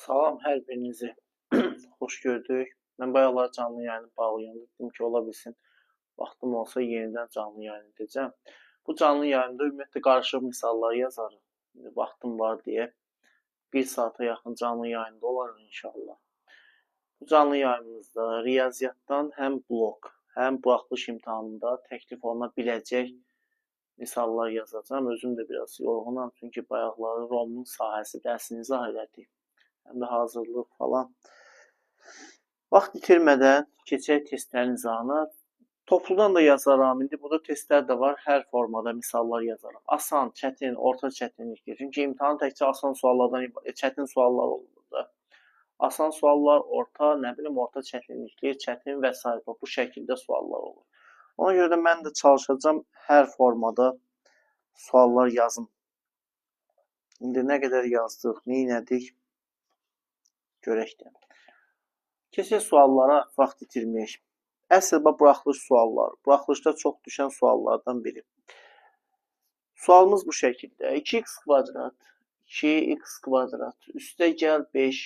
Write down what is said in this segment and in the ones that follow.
Salam hər birinizi. Xoş gördük. Mən bayaqlar canlı yayını bağlayan dedim ki, ola bilsin vaxtım olsa yenidən canlı yayın edəcəm. Bu canlı yayında ümumiyyətlə qarışıq misallar yazarıq. İndi vaxtım var deyə 1 saata yaxın canlı yayında olarıq inşallah. Bu canlı yayımızda riyaziyyatdan həm blok, həm buraxılış imtahanında təklif oluna biləcək misallar yazacağam. Özüm də biraz yorğunam, çünki bayaqları Romun sahəsi dərsini izah elədik. Həm də hazırlıq falan. Vaxt itirmədən keçək testlərin izahına. Topludan da yazaram. İndi burada testlər də var. Hər formada misallar yazaram. Asan, çətin, orta çətinlikli. Çünki imtahan təkcə asan suallardan, çətin suallar olur burada. Asan suallar, orta, nə bilim, orta çətinlikli, çətin və s. Bu şəkildə suallar olur. Ona görə də mən də çalışacağam hər formada suallar yazım. İndi nə qədər yazdıq, neynədik? Görək də. Keçək suallara, vaxt itirməyək. Əsl buraxılış sualları. Buraxılışda çox düşən suallardan biri. Sualımız bu şəkildə. 2x kvadrat, 2x kvadrat, üstə gəl 5.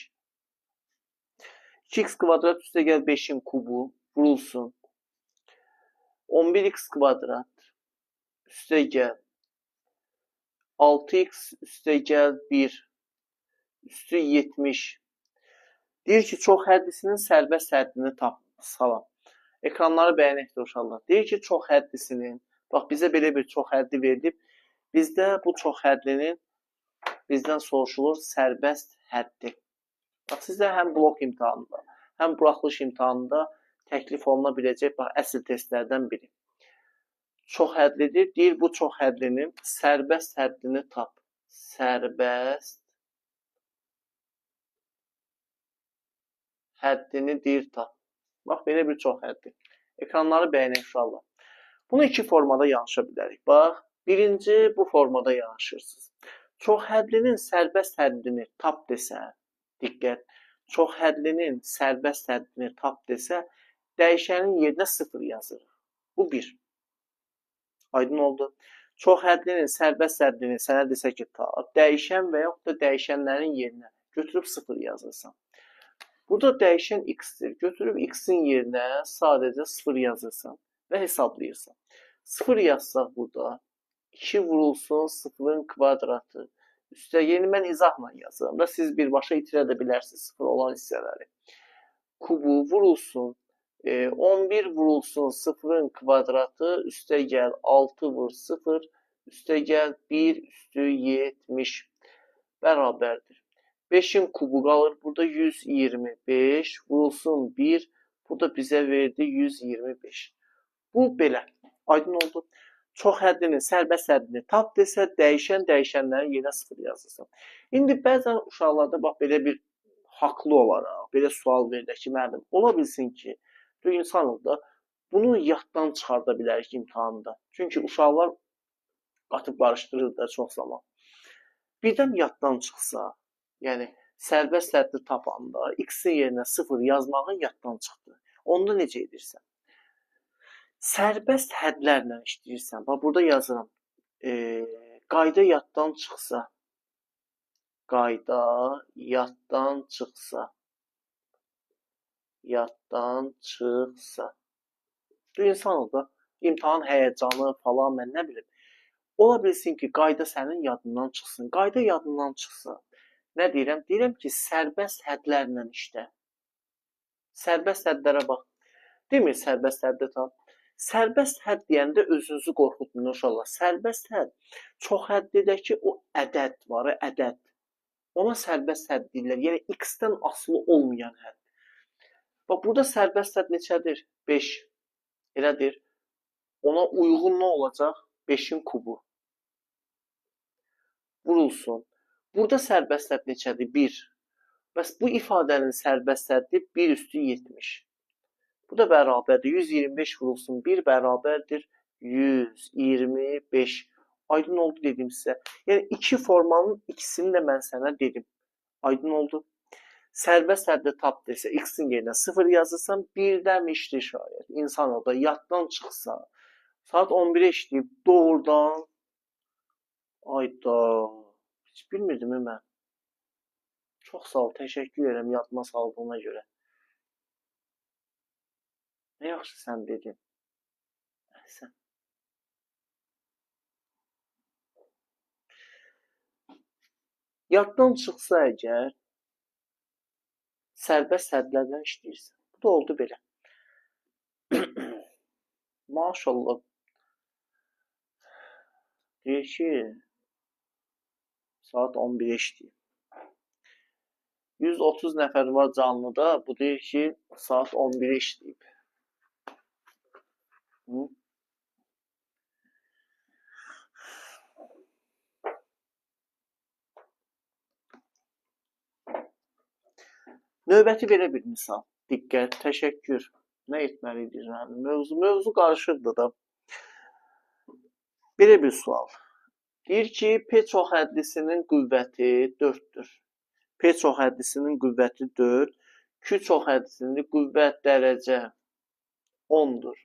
2x kvadrat üstə gəl 5-in kubu vurulsun. 11x kvadrat üstə gəl 6x üstə gəl 1 üstü 70. Deyir ki, çox həddisinin sərbəst həddini tap. Salam. Ekranları bəyənəkdir uşaqlar. Deyir ki, çox həddisinin, bax bizə belə bir çox həddi verilib. Bizdə bu çox həddinin bizdən soruşulur sərbəst həddi. Bax sizdə həm blok imtahanında, həm buraxılış imtahanında təklif oluna biləcək əsl testlərdən biri. Çox hədlidir. Deyir bu çox həddinin sərbəst həddini tap. Sərbəst həddini deyir tap. Bax, belə bir çox həddi. Ekranları bəyənək uşaqlar. Bunu iki formada yanaşa bilərik. Bax, birinci bu formada yanaşırsınız. Çox hədlinin sərbəst həddini tap desə, diqqət, çox hədlinin sərbəst həddini tap desə, dəyişənin yerinə 0 yazırıq. Bu bir. Aydın oldu. Çox hədlinin sərbəst həddini sənə desə ki, tap, dəyişən və yaxud da dəyişənlərin yerinə götürüb 0 yazırsan. Burada dəyişən x-dir. Götürüb x-in yerinə sadəcə 0 yazırsan və hesablayırsan. 0 yazsaq burada 2 vurulsun 0-ın kvadratı. Üstə yeni mən izahla yazıram da siz birbaşa itirə də bilərsiniz 0 olan hissələri. Kubu vurulsun 11 vurulsun 0-ın kvadratı. Üstə gəl 6 vur 0. Üstə gəl 1 üstü 70 bərabərdir. 5'in kubu qalır burada 125 vurulsun 1. Bu da bizə verdi 125. Bu belə. Aydın oldu. Çox həddini, sərbəst həddini tap desə, dəyişənlərin yerinə 0 yazırsan. İndi bəzən uşaqlarda bax belə bir haqlı olaraq, belə sual verilir ki, müəllim, ola bilsin ki, insanlıqda bunu yaddan çıxarda bilərik imtahanda. Çünki uşaqlar qatıb qarışdırır da çox zaman. Birdən yaddan çıxsa, yəni sərbəst həddi tapanda x-in yerinə 0 yazmağın yaddan çıxdı. Onda necə edirsən? Sərbəst hədlərlə işləyirsən. Bax, burada yazıram. Qayda yaddan çıxsa. Qayda yaddan çıxsa. Yaddan çıxsa. Bu insanlıqda imtahan həyəcanı falan, mən nə bilim. Ola bilsin ki, qayda sənin yadından çıxsın. Qayda yadından çıxsa. Nə deyirəm? Deyirəm ki, sərbəst hədlərlə işlə. Sərbəst hədlərə bax. Demir sərbəst həddə tam. Sərbəst hədd deyəndə özünüzü qorxutmayın uşaqlar. Sərbəst hədd çox həddidəki o ədəd var, ədəd. Ona sərbəst hədd deyirlər. Yəni x-dən asılı olmayan hədd. Bax, burada sərbəst hədd neçədir? 5. Elədir. Ona uyğun nə olacaq? 5'in kubu. Vurulsun. Burada sərbəst hədd neçədir? 1. Bəs bu ifadənin sərbəst həddi 1 üstü 70. Bu da bərabərdir. 125 vurulsun 1 bərabərdir 125. Aydın oldu dedim sizə. Yəni iki formanın ikisini də mən sənə dedim. Aydın oldu. Sərbəst həddi tap desə, x-in yerinə 0 yazırsan, birdən işdir şayət. İnsan orada yaddan çıxsa, saat 11'e işləyib doğrudan, ayda, heç bilmirdim mən. Çox sağ ol, təşəkkür edirəm yadıma saldığına görə. Nə yaxşı sən dedin. Sən. Yaddan çıxsa əgər sərbəst hədlərdən işləyirsən. Bu da oldu belə. Maşallah. Deyir ki, saat 11-ə işləyir. 130 nəfər var canlıda. Bu deyir ki, saat 11-ə işləyib. Növbəti belə bir misal. Diqqət, təşəkkür. Nə etməlidir? Mövzu qarışıqdır da. Belə bir sual. Deyir ki, P çoxhədlisinin qüvvəti 4-dür. P çoxhədlisinin qüvvəti 4, Q çoxhədlisinin qüvvət dərəcə 10-dur.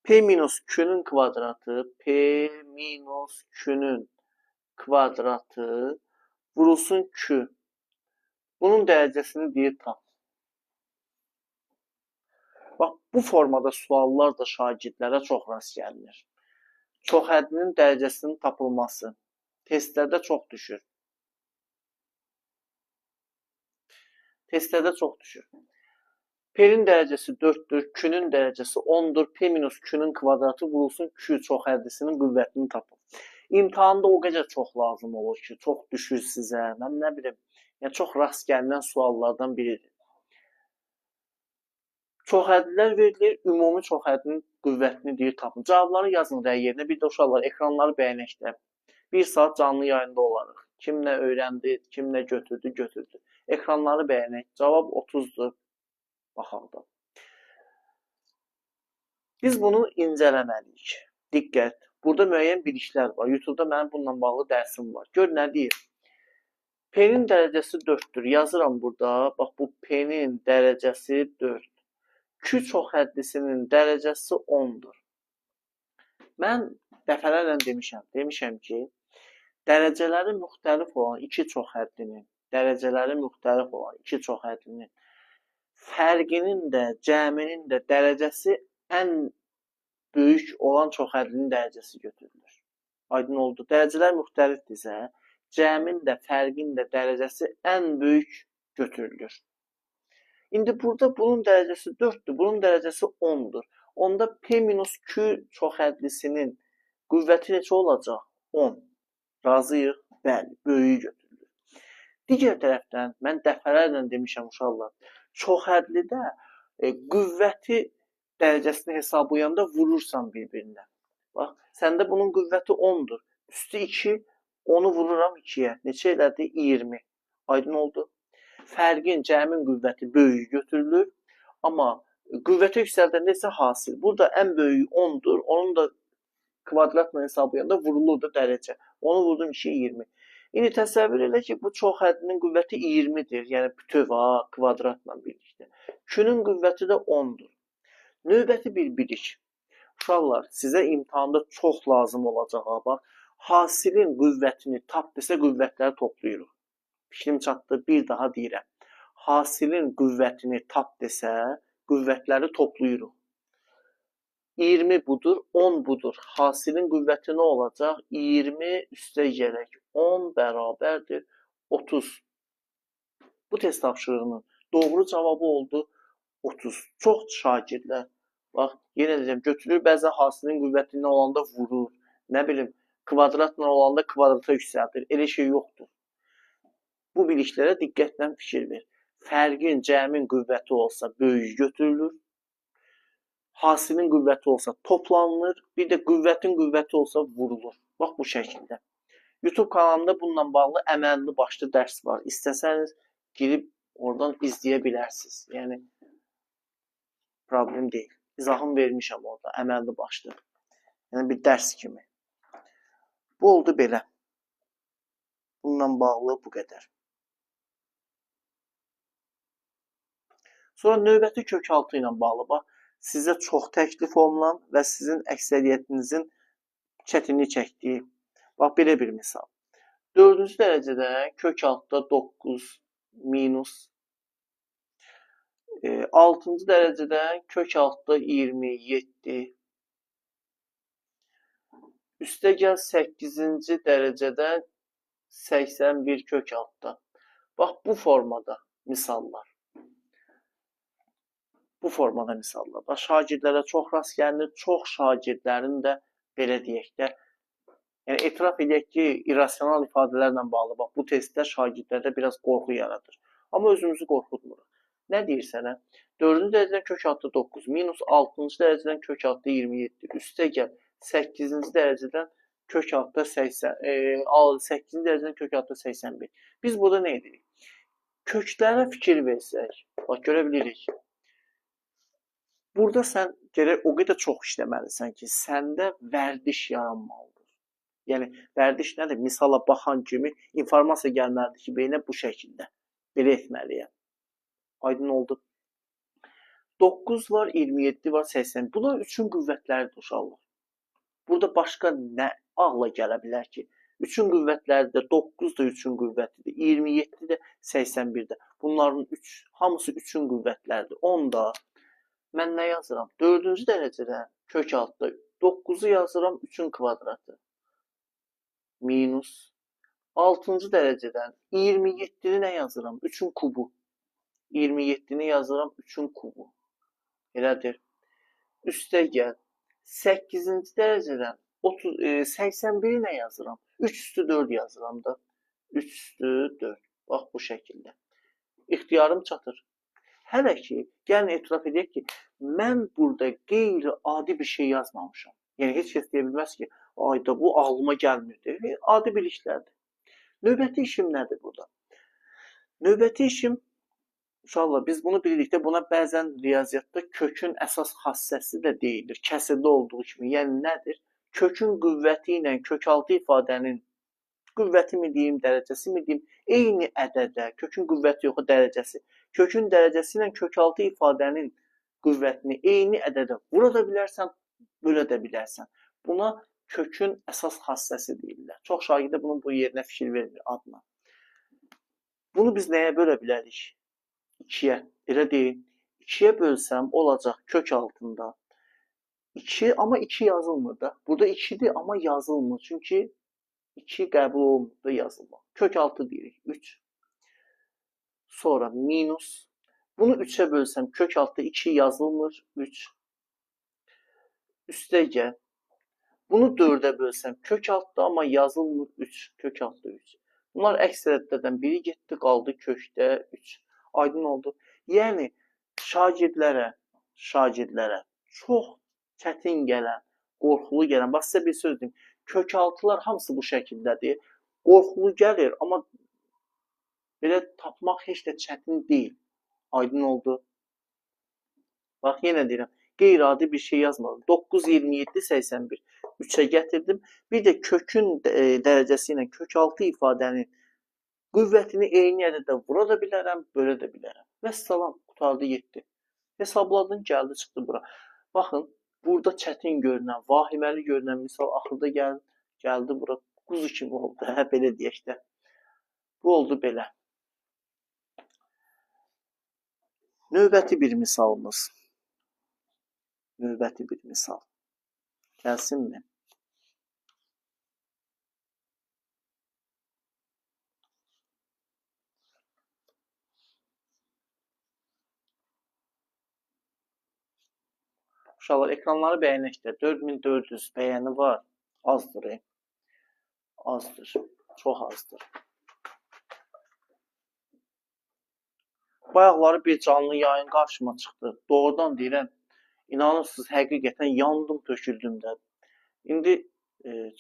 P minus Q-nün kvadratı, P minus Q-nün kvadratı vurulsun Q. Bunun dərəcəsini deyir tap. Bax, bu formada suallar da şagirdlərə çox rast gəlinir. Çoxhədlinin dərəcəsinin tapılması testlərdə çox düşür. P-nin dərəcəsi 4-dür, Q-nün dərəcəsi 10-dur. P minus Q-nün kvadratı vurulsun Q çoxhədlisinin qüvvətini tapın. İmtahanda o qədər çox lazım olur ki, çox düşür sizə. Mən nə bilim, yəni çox rast gəlinən suallardan biridir. Çoxhədlilər verilir, ümumi çoxhədlinin qüvvətini deyir tapın. Cavabları yazın rəy yerinə, bir də uşaqlar ekranları bəyənəkdə. 1 saat canlı yayında olarıq. Kim nə öyrəndi, kim nə götürdü. Ekranları bəyənək. Cavab 30-dur. Baxaq da. Biz bunu incələməliyik. Diqqət. Burada müəyyən biliklər var. YouTube-da mənim bununla bağlı dərsim var. Gör nə deyir. P-nin dərəcəsi 4-dür. Yazıram burada. Bax, bu P-nin dərəcəsi 4. Q çoxhədlisinin dərəcəsi 10-dur. Mən dəfələrlə demişəm ki, dərəcələri müxtəlif olan iki çoxhədlinin, fərqinin də, cəminin də dərəcəsi ən böyük olan çoxhədlinin dərəcəsi götürülür. Aydın oldu. Dərəcələr müxtəlifdirsə, cəmin də, fərqin də dərəcəsi ən böyük götürülür. İndi burada bunun dərəcəsi 4-dür, bunun dərəcəsi 10-dur. Onda P minus Q çoxhədlisinin qüvvəti neçə olacaq? 10. Razıyıq? Bəli, böyüyü götürülür. Digər tərəfdən, mən dəfələrlə demişəm uşaqlar, çoxhədlidə qüvvəti dərəcəsini hesablayanda vurursan bir-birinə. Bax, səndə bunun qüvvəti 10-dur. Üstü 2, 10-u vururam 2-yə. Neçə elədi? 20. Aydın oldu. Fərqin, cəmin qüvvəti böyüyü götürülür. Amma qüvvəti yüksəldəndə isə hasil. Burada ən böyüyü 10-dur. Onun da kvadratla hesablayanda vurulur da dərəcə. Onu vurdum 2-yə 20. İndi təsəvvür elə ki, bu çoxhədlinin qüvvəti 20-dir. Yəni bütöv kvadratla birlikdə. Q-nün qüvvəti də 10-dur. Növbəti bir bilik. Uşaqlar, sizə imtahanda çox lazım olacaq. Bax, hasilin qüvvətini tap desə qüvvətləri toplayırıq. Fikrim çatdı, bir daha deyirəm. Hasilin qüvvətini tap desə qüvvətləri toplayırıq. 20 budur, 10 budur. Hasilin qüvvəti nə olacaq? 20 üstə gələk 10 bərabərdir 30. Bu test tapşırığının doğru cavabı oldu 30. Çox şagirdlər, bax, yenə deyəcəm, götürür, bəzən hasilin qüvvəti nə olanda vurur. Nə bilim, kvadratla olanda kvadrata yüksəldir. Elə şey yoxdur. Bu biliklərə diqqətlə fikir ver. Fərqin, cəmin qüvvəti olsa böyük götürülür. Hasilin qüvvəti olsa toplanılır. Bir də qüvvətin qüvvəti olsa vurulur. Bax bu şəkildə. YouTube kanalında bununla bağlı əməlli başlı dərs var. İstəsəniz girib oradan izləyə bilərsiniz. Yəni problem deyil. İzahını vermişəm orada əməlli başlı. Yəni bir dərs kimi. Bu oldu belə. Bununla bağlı bu qədər. Sonra növbəti kökaltı ilə bağlı bax, sizə çox təklif olunan və sizin əksəriyyətinizin çətinlik çəkdiyi. Bax, belə bir misal. 4-cü dərəcədə kökaltda 9, minus 6-cı dərəcədən kök altı 27 üstə gəl 8-ci dərəcədən 81 kök altda. Bax, bu formada misallar. Bu formada misallar. Bax, şagirdlərə çox rast gəlinir. Çox şagirdlərin də belə deyək də, yəni etiraf edək ki, irrasional ifadələrlə bağlı. Bax, bu testlər şagirdlərdə biraz qorxu yaradır. Amma özümüzü qorxutmuruq. Nə deyir sənə? 4-cü dərəcədən kök altı 9, minus 6-cı dərəcədən kök altı 27, üstə gəl 8-ci dərəcədən kök altı 80, 8-ci dərəcədən kök altı 81. Biz burada nə edirik? Köklərə fikir versək, bax, görə bilirik. Burada sən gərək o qədər çox işləməlisən ki, səndə vərdiş yaranmalıdır. Yəni, vərdiş nədir? Misala baxan kimi informasiya gəlməlidir ki, beyinə bu şəkildə. Belə etməliyəm. Aydın oldu. 9 var, 27 var, 80. Bunlar üçün qüvvətləridir uşaqlar. Burada başqa nə ağla gələ bilər ki? Üçün qüvvətləridir, 9 da üçün qüvvətidir, 27 də 81 də. Bunların hamısı üçün qüvvətləridir. 10 da mən nə yazıram? 4-cü dərəcədən kök altda 9-u yazıram 3-ün kvadratı. Minus 6-cı dərəcədən 27-ni nə yazıram? 3-ün kubu. 27-ni yazıram 3-ün kubu. Elədir. Üstə gəl. 8-ci dərəcədən 81-i nə yazıram? 3 üstü 4 yazıram da. 3 üstü 4. Bax, bu şəkildə. İxtiyarım çatır. Hələ ki, gəlin etiraf edək ki, mən burada qeyri-adi bir şey yazmamışam. Yəni, heç kəs deyə bilməz ki, ayda bu ağlıma gəlmirdi. Adi biliklərdir. Növbəti işim nədir burada? Növbəti işim, uşaqlar, biz bunu bilirik də, buna bəzən riyaziyyatda kökün əsas xassəsi də deyilir. Kəsirdə olduğu kimi. Yəni, nədir? Kökün qüvvəti ilə kökaltı ifadənin qüvvəti mi deyim, dərəcəsi mi deyim, eyni ədədə, kökün qüvvəti yox, dərəcəsi. Kökün dərəcəsi ilə kökaltı ifadənin qüvvətini eyni ədədə vura da bilərsən, bölə də bilərsən. Buna kökün əsas xassəsi deyirlər. Çox şagirdə bunun bu yerinə fikir vermir adına. Bunu biz nəyə bölə bilərik? 2-yə. Elə deyil. 2-yə bölsəm olacaq kök altında 2, amma 2 yazılmır da. Burada 2-dir, amma yazılmır. Çünki 2 qəbul olunur da yazılmır. Kök altı deyirik. 3. Sonra minus. Bunu 3-ə bölsəm kök altı 2 yazılmır. 3. Üstə gəl. Bunu 4-ə bölsəm kök altı amma yazılmır. 3. Kök altı 3. Bunlar əks ədədlərdən biri getdi, qaldı kökdə 3. Aydın oldu. Yəni, şagirdlərə çox çətin gələn, qorxulu gələn, bax, sizə bir söz deyim, kök altılar hamısı bu şəkildədir. Qorxulu gəlir, amma belə tapmaq heç də çətin deyil. Aydın oldu. Bax, yenə deyirəm, qeyri-adi bir şey yazmadım. 9, 27, 81. 3-ə gətirdim. Bir də kökün dərəcəsi ilə kök altı ifadənin qüvvətini eyni ədədə vura da bilərəm, bölə də bilərəm. Vəssalam, qutardı, getdi. Hesabladın, gəldi, çıxdı bura. Baxın, burada çətin görünən, vahiməli görünən misal axırda gəldi bura. Quzu kimi oldu, hə, belə deyək də. Bu oldu belə. Növbəti bir misalımız. Növbəti bir misal. Gəlsinmi? Uşaqlar, ekranları bəyənək də. 4400 bəyəni var. Azdır. Azdır. Çox azdır. Bayaqları bir canlı yayın qarşıma çıxdı. Doğrudan deyirəm, inanırsınız, həqiqətən yandım, töküldüm də. İndi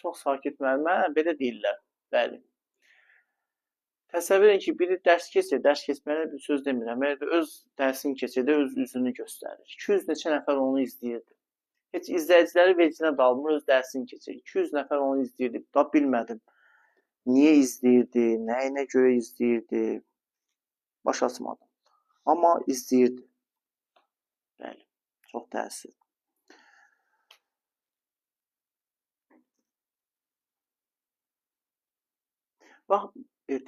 çox sakit müəllimə belə deyirlər. Bəli. Təsəvvür edin ki, biri dərs keçir, dərs keçməyənə bir söz demirəm. Öz dərsini keçirdə, öz üzünü göstərir. 200 neçə nəfər onu izləyirdi. Heç izləyiciləri vecinə dalmır, öz dərsini keçir. 200 nəfər onu izləyirdi. Da bilmədim. Niyə izləyirdi, nəyinə görə izləyirdi, baş açmadım. Amma izləyirdi. Bəli, çox təəssüf. Bax,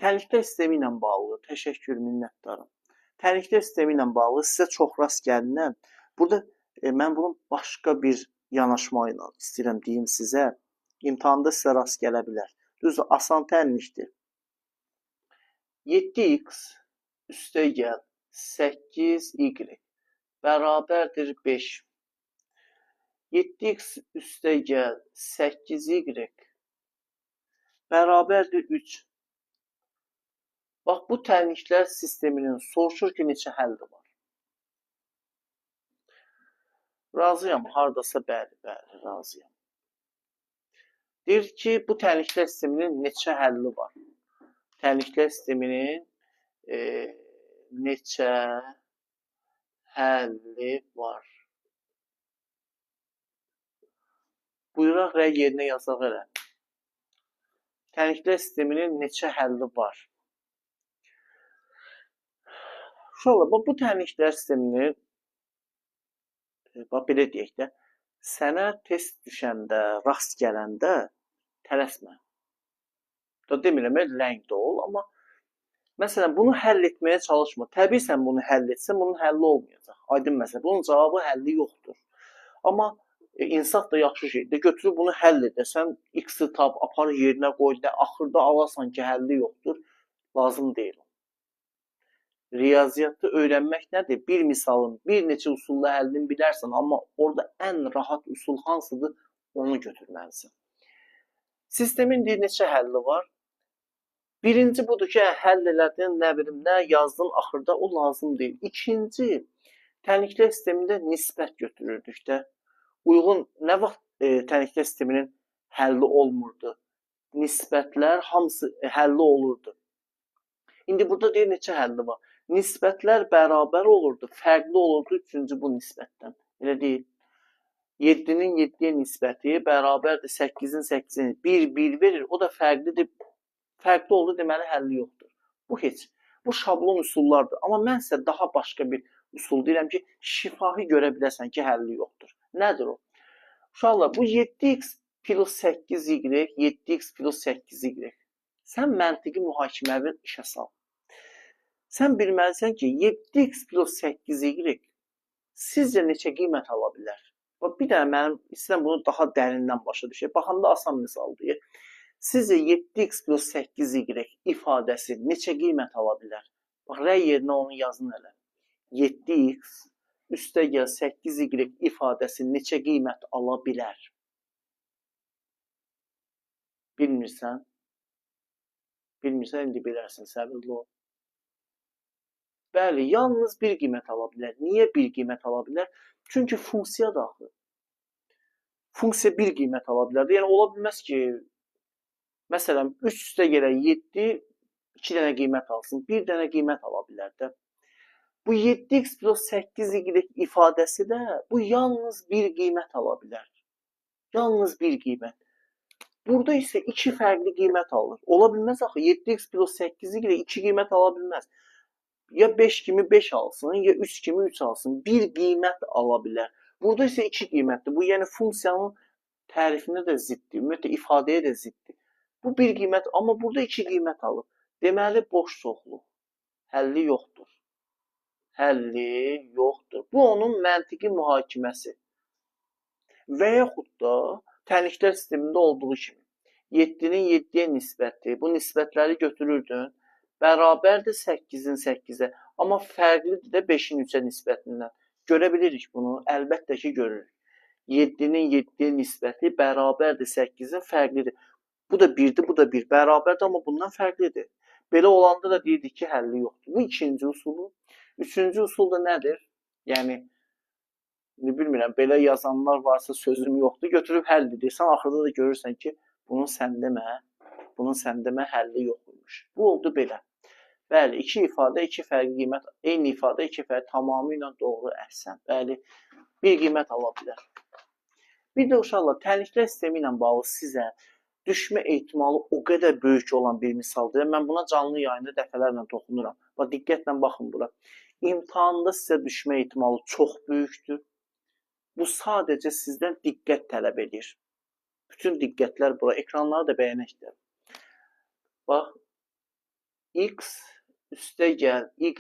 təhlükə sistemi ilə bağlı, təşəkkür, minnətdaram. Təhlükə sistemi ilə bağlı sizə çox rast gəlinən, burada mən bunun başqa bir yanaşma ilə istəyirəm deyim sizə. İmtahanda sizə rast gələ bilər. Düzdür, asan təlimlikdir. 7x üstəgəl 8y bərabərdir 5. 7x üstəgəl 8y bərabərdir 3. Bax, bu təlimliklər sisteminin soruşur ki, neçə həlli var? Razıyam, hardasa bəli, razıyam. Deyir ki, bu təlimliklər sisteminin neçə həlli var? Təlimliklər sisteminin neçə həlli var? Buyuraq, rəy yerinə yazaq elə. Təlimliklər sisteminin neçə həlli var? Uşaqlar, bu təlimliklər sisteminin, belə deyək də, sənə test düşəndə, rast gələndə tələsmə. Demirəm, ləng ol, amma məsələn, bunu həll etməyə çalışma. Təbii sən bunu həll etsən, bunun həlli olmayacaq. Aydın məsələ, bunun cavabı həlli yoxdur. Amma insaf da yaxşı şeydir. Götürüb bunu həll edəsən, x-i tab, apar yerinə qoy, axırda alasan ki, həlli yoxdur, lazım deyil. Riyaziyyatda öyrənmək nədir? Bir misalın, bir neçə usulla həllini bilərsən, amma orada ən rahat usul hansıdır, onu götürməlisən. Sistemin bir neçə həlli var. Birinci budur ki, həll elədin, nə bilim, nə yazdın, axırda o lazım deyil. İkinci, təlimliklər sistemində nisbət götürürdük də. Uyğun, nə vaxt təlimliklər sisteminin həlli olmurdu? Nisbətlər hamısı həlli olurdu. İndi burada deyir, neçə həlli var? Nisbətlər bərabər olurdu, fərqli olurdu üçüncü bu nisbətdən. Elə deyil. 7-nin 7-yə nisbəti bərabərdir 8-in 8-yə. 1 verir, o da fərqlidir. Fərqli oldu, deməli həlli yoxdur. Bu heç. Bu şablon üsullardır. Amma mən sizə daha başqa bir usul deyirəm ki, şifahi görə biləsən ki, həlli yoxdur. Nədir o? Uşaqlar, bu 7x plus 8y, 7x plus 8y. Sən məntiqi mühakiməvi işə sal. Sən bilməlisən ki, 7x plus 8y sizcə neçə qiymət ala bilər? Bir dənə mənim istəyirəm bunu daha dərindən başa düşək. Baxanda asan misal deyir. Sizcə 7x plus 8y ifadəsi neçə qiymət ala bilər? Bax, rəy yerinə onu yazın elə. 7x üstəgəl 8y ifadəsi neçə qiymət ala bilər? Bilmirsən? Bilmirsən, indi bilərsən, səbirli ol. Bəli, yalnız bir qiymət ala bilər. Niyə bir qiymət ala bilər? Çünki funksiya daxil. Funksiya bir qiymət ala bilər. Yəni, ola bilməz ki, məsələn, 3 üstəgələ 7 2 dənə qiymət alsın, 1 dənə qiymət ala bilər də. Bu 7x plus 8y ifadəsi də bu yalnız bir qiymət ala bilər. Yalnız bir qiymət. Burada isə 2 fərqli qiymət alır. Ola bilməz axı, 7x plus 8y 2 qiymət ala bilməz. Ya 5 kimi 5 alsın, ya 3 kimi 3 alsın. Bir qiymət ala bilər. Burada isə 2 qiymətdir. Bu, yəni funksiyanın tərifinə də ziddir, ümumiyyətlə ifadəyə də ziddir. Bu bir qiymət, amma burada 2 qiymət alır. Deməli, boş çoxluq. Həlli yoxdur. Həlli yoxdur. Bu, onun məntiqi mühakiməsi. Və yaxud da təlimliklər sistemində olduğu kimi 7-nin 7-yə nisbəti, bu nisbətləri götürürdün, bərabərdir 8-in 8-ə, amma fərqlidir də 5-in 3-ə nisbətindən. Görə bilirik bunu, əlbəttə ki, görürük. 7-nin 7-yə nisbəti bərabərdir 8-in, fərqlidir. Bu da 1-dir, bu da 1. Bərabərdir, amma bundan fərqlidir. Belə olanda da deyirdik ki, həlli yoxdur. Bu ikinci usulu. Üçüncü usul da nədir? Yəni, bilmirəm, belə yazanlar varsa sözüm yoxdur. Götürüb həll edirsən, axırda da görürsən ki, bunun sən demə həlli yoxmuş. Bu oldu belə. Bəli, iki ifadə, iki fərqli qiymət, eyni ifadə, iki fərqli tamamilə doğru əhsən. Bəli, bir qiymət ala bilər. Bir də uşaqlar, təlimliklər sistemi ilə bağlı sizə düşmə ehtimalı o qədər böyük olan bir misaldır. Mən buna canlı yayında dəfələrlə toxunuram. Diqqətlə baxın bura. İmtahanda sizə düşmə ehtimalı çox böyükdür. Bu sadəcə sizdən diqqət tələb edir. Bütün diqqətlər bura. Ekranları da bəyənəkdir. Bax, x üstə gəl y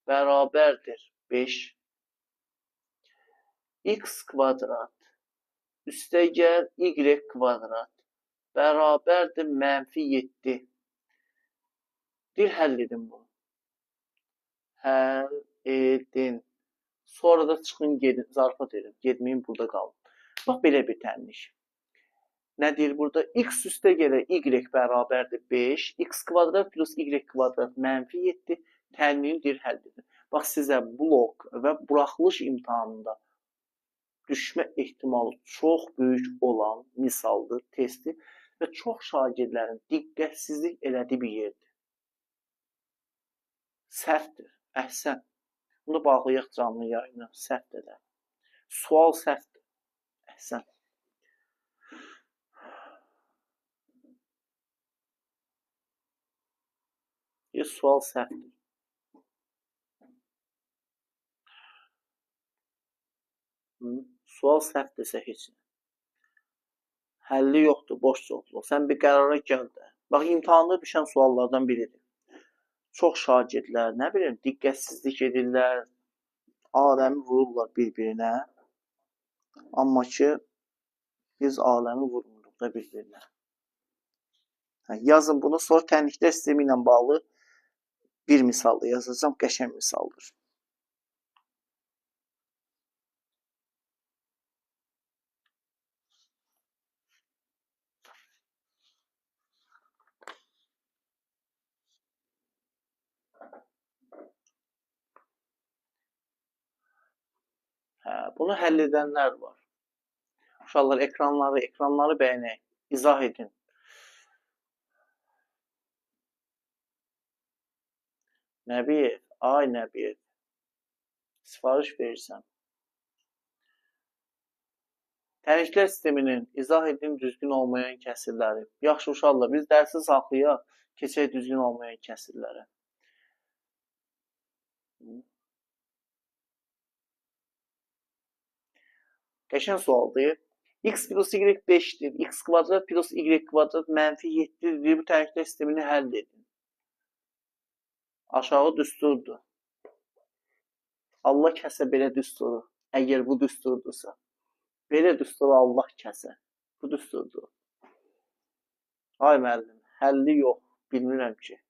bərabərdir 5. X kvadrat üstə gəl y kvadrat bərabərdir -7. Bir həll edin bunu. Həll edin. Sonra da çıxın gedin, zarafat edin. Getməyin, burada qalın. Bax, belə bir təmlik. Nə deyir burada? X üstə gələ y bərabərdir 5. X kvadrat plus y kvadrat -7. Təmliyin bir həll edin. Bax, sizə blok və buraxılış imtahanında düşmə ehtimalı çox böyük olan misaldır, testi və çox şagirdlərin diqqətsizlik elədiyi bir yerdir. Səhvdir. Əhsən. Bunu bağlayaq canlı yayına. Səhvdir də. Sual səhvdir. Əhsən. Sual səhvdir. Sual səhvdirsə heç nə. Həlli yoxdur, boş çoxluq. Sən bir qərara gəl də. Bax, imtahanda düşən suallardan biridir. Çox şagirdlər, nə bilim, diqqətsizlik edirlər, aləmi vururlar bir-birinə. Amma ki, biz aləmi vurmuruq da bir-birinə. Yazın bunu, sonra tənliklər sistemi ilə bağlı bir misalda yazacağım, qəşəng misaldır. Bunu həll edənlər var. Uşaqlar, ekranları bəyənək, izah edin. Nəbiyev, ay Nəbiyev, sifariş verirsən. Tənliklər sisteminin izah edin düzgün olmayan kəsirləri. Yaxşı uşaqlar, biz dərsi saxlayaq, keçək düzgün olmayan kəsirlərə. Qəşəng sualdır. X plus y 5'dir. X kvadrat plus y kvadrat -7'dir. Bu tənliklər sistemini həll edin. Aşağı düsturdur. Allah kəsə belə düsturu. Əgər bu düsturdursa. Belə düsturu Allah kəsə. Bu düsturdur. Ay müəllim, həlli yox. Bilmirəm ki.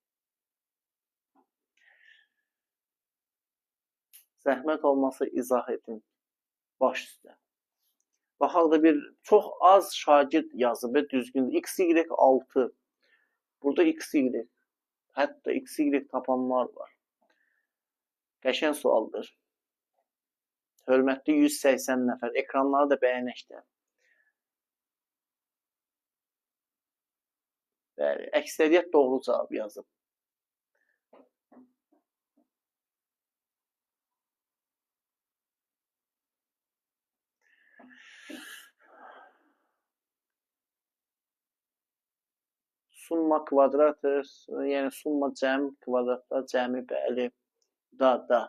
Zəhmət olmasa izah edin. Baş üstə. Baxaq da bir çox az şagird yazıb düzgün. XY 6. Burada XY. Hətta XY tapanlar var. Qəşəng sualdır. Hörmətli 180 nəfər. Ekranları da bəyənək də. Bəli, əksəriyyət doğru cavab yazıb. Summa kvadratdır, yəni summa cəm kvadratlar cəmi bəli, da.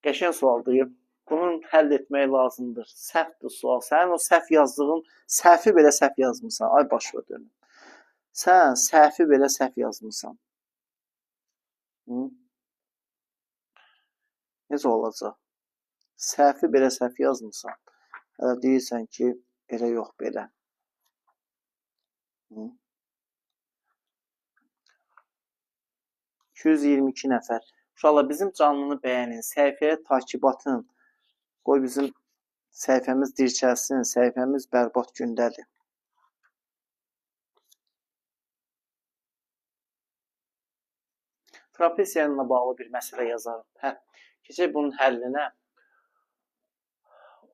Qəşəng sualdır. Bunu həll etmək lazımdır. Səhvdir sual. Sənin o səhv yazdığın, səhvi belə səhv yazmısan. Ay başla dönüm. Sən səhvi belə səhv yazmısan. Necə olacaq? Səhvi belə səhv yazmısan. Hələ deyirsən ki, elə yox, belə. 222 nəfər. Uşaqlar, bizim canlını bəyənin, səhifəyə takibatın. Qoy bizim səhifəmiz dirçəlsin, səhifəmiz bərbad gündədir. Trapesiya ilə bağlı bir məsələ yazarıq. Keçək bunun həllinə.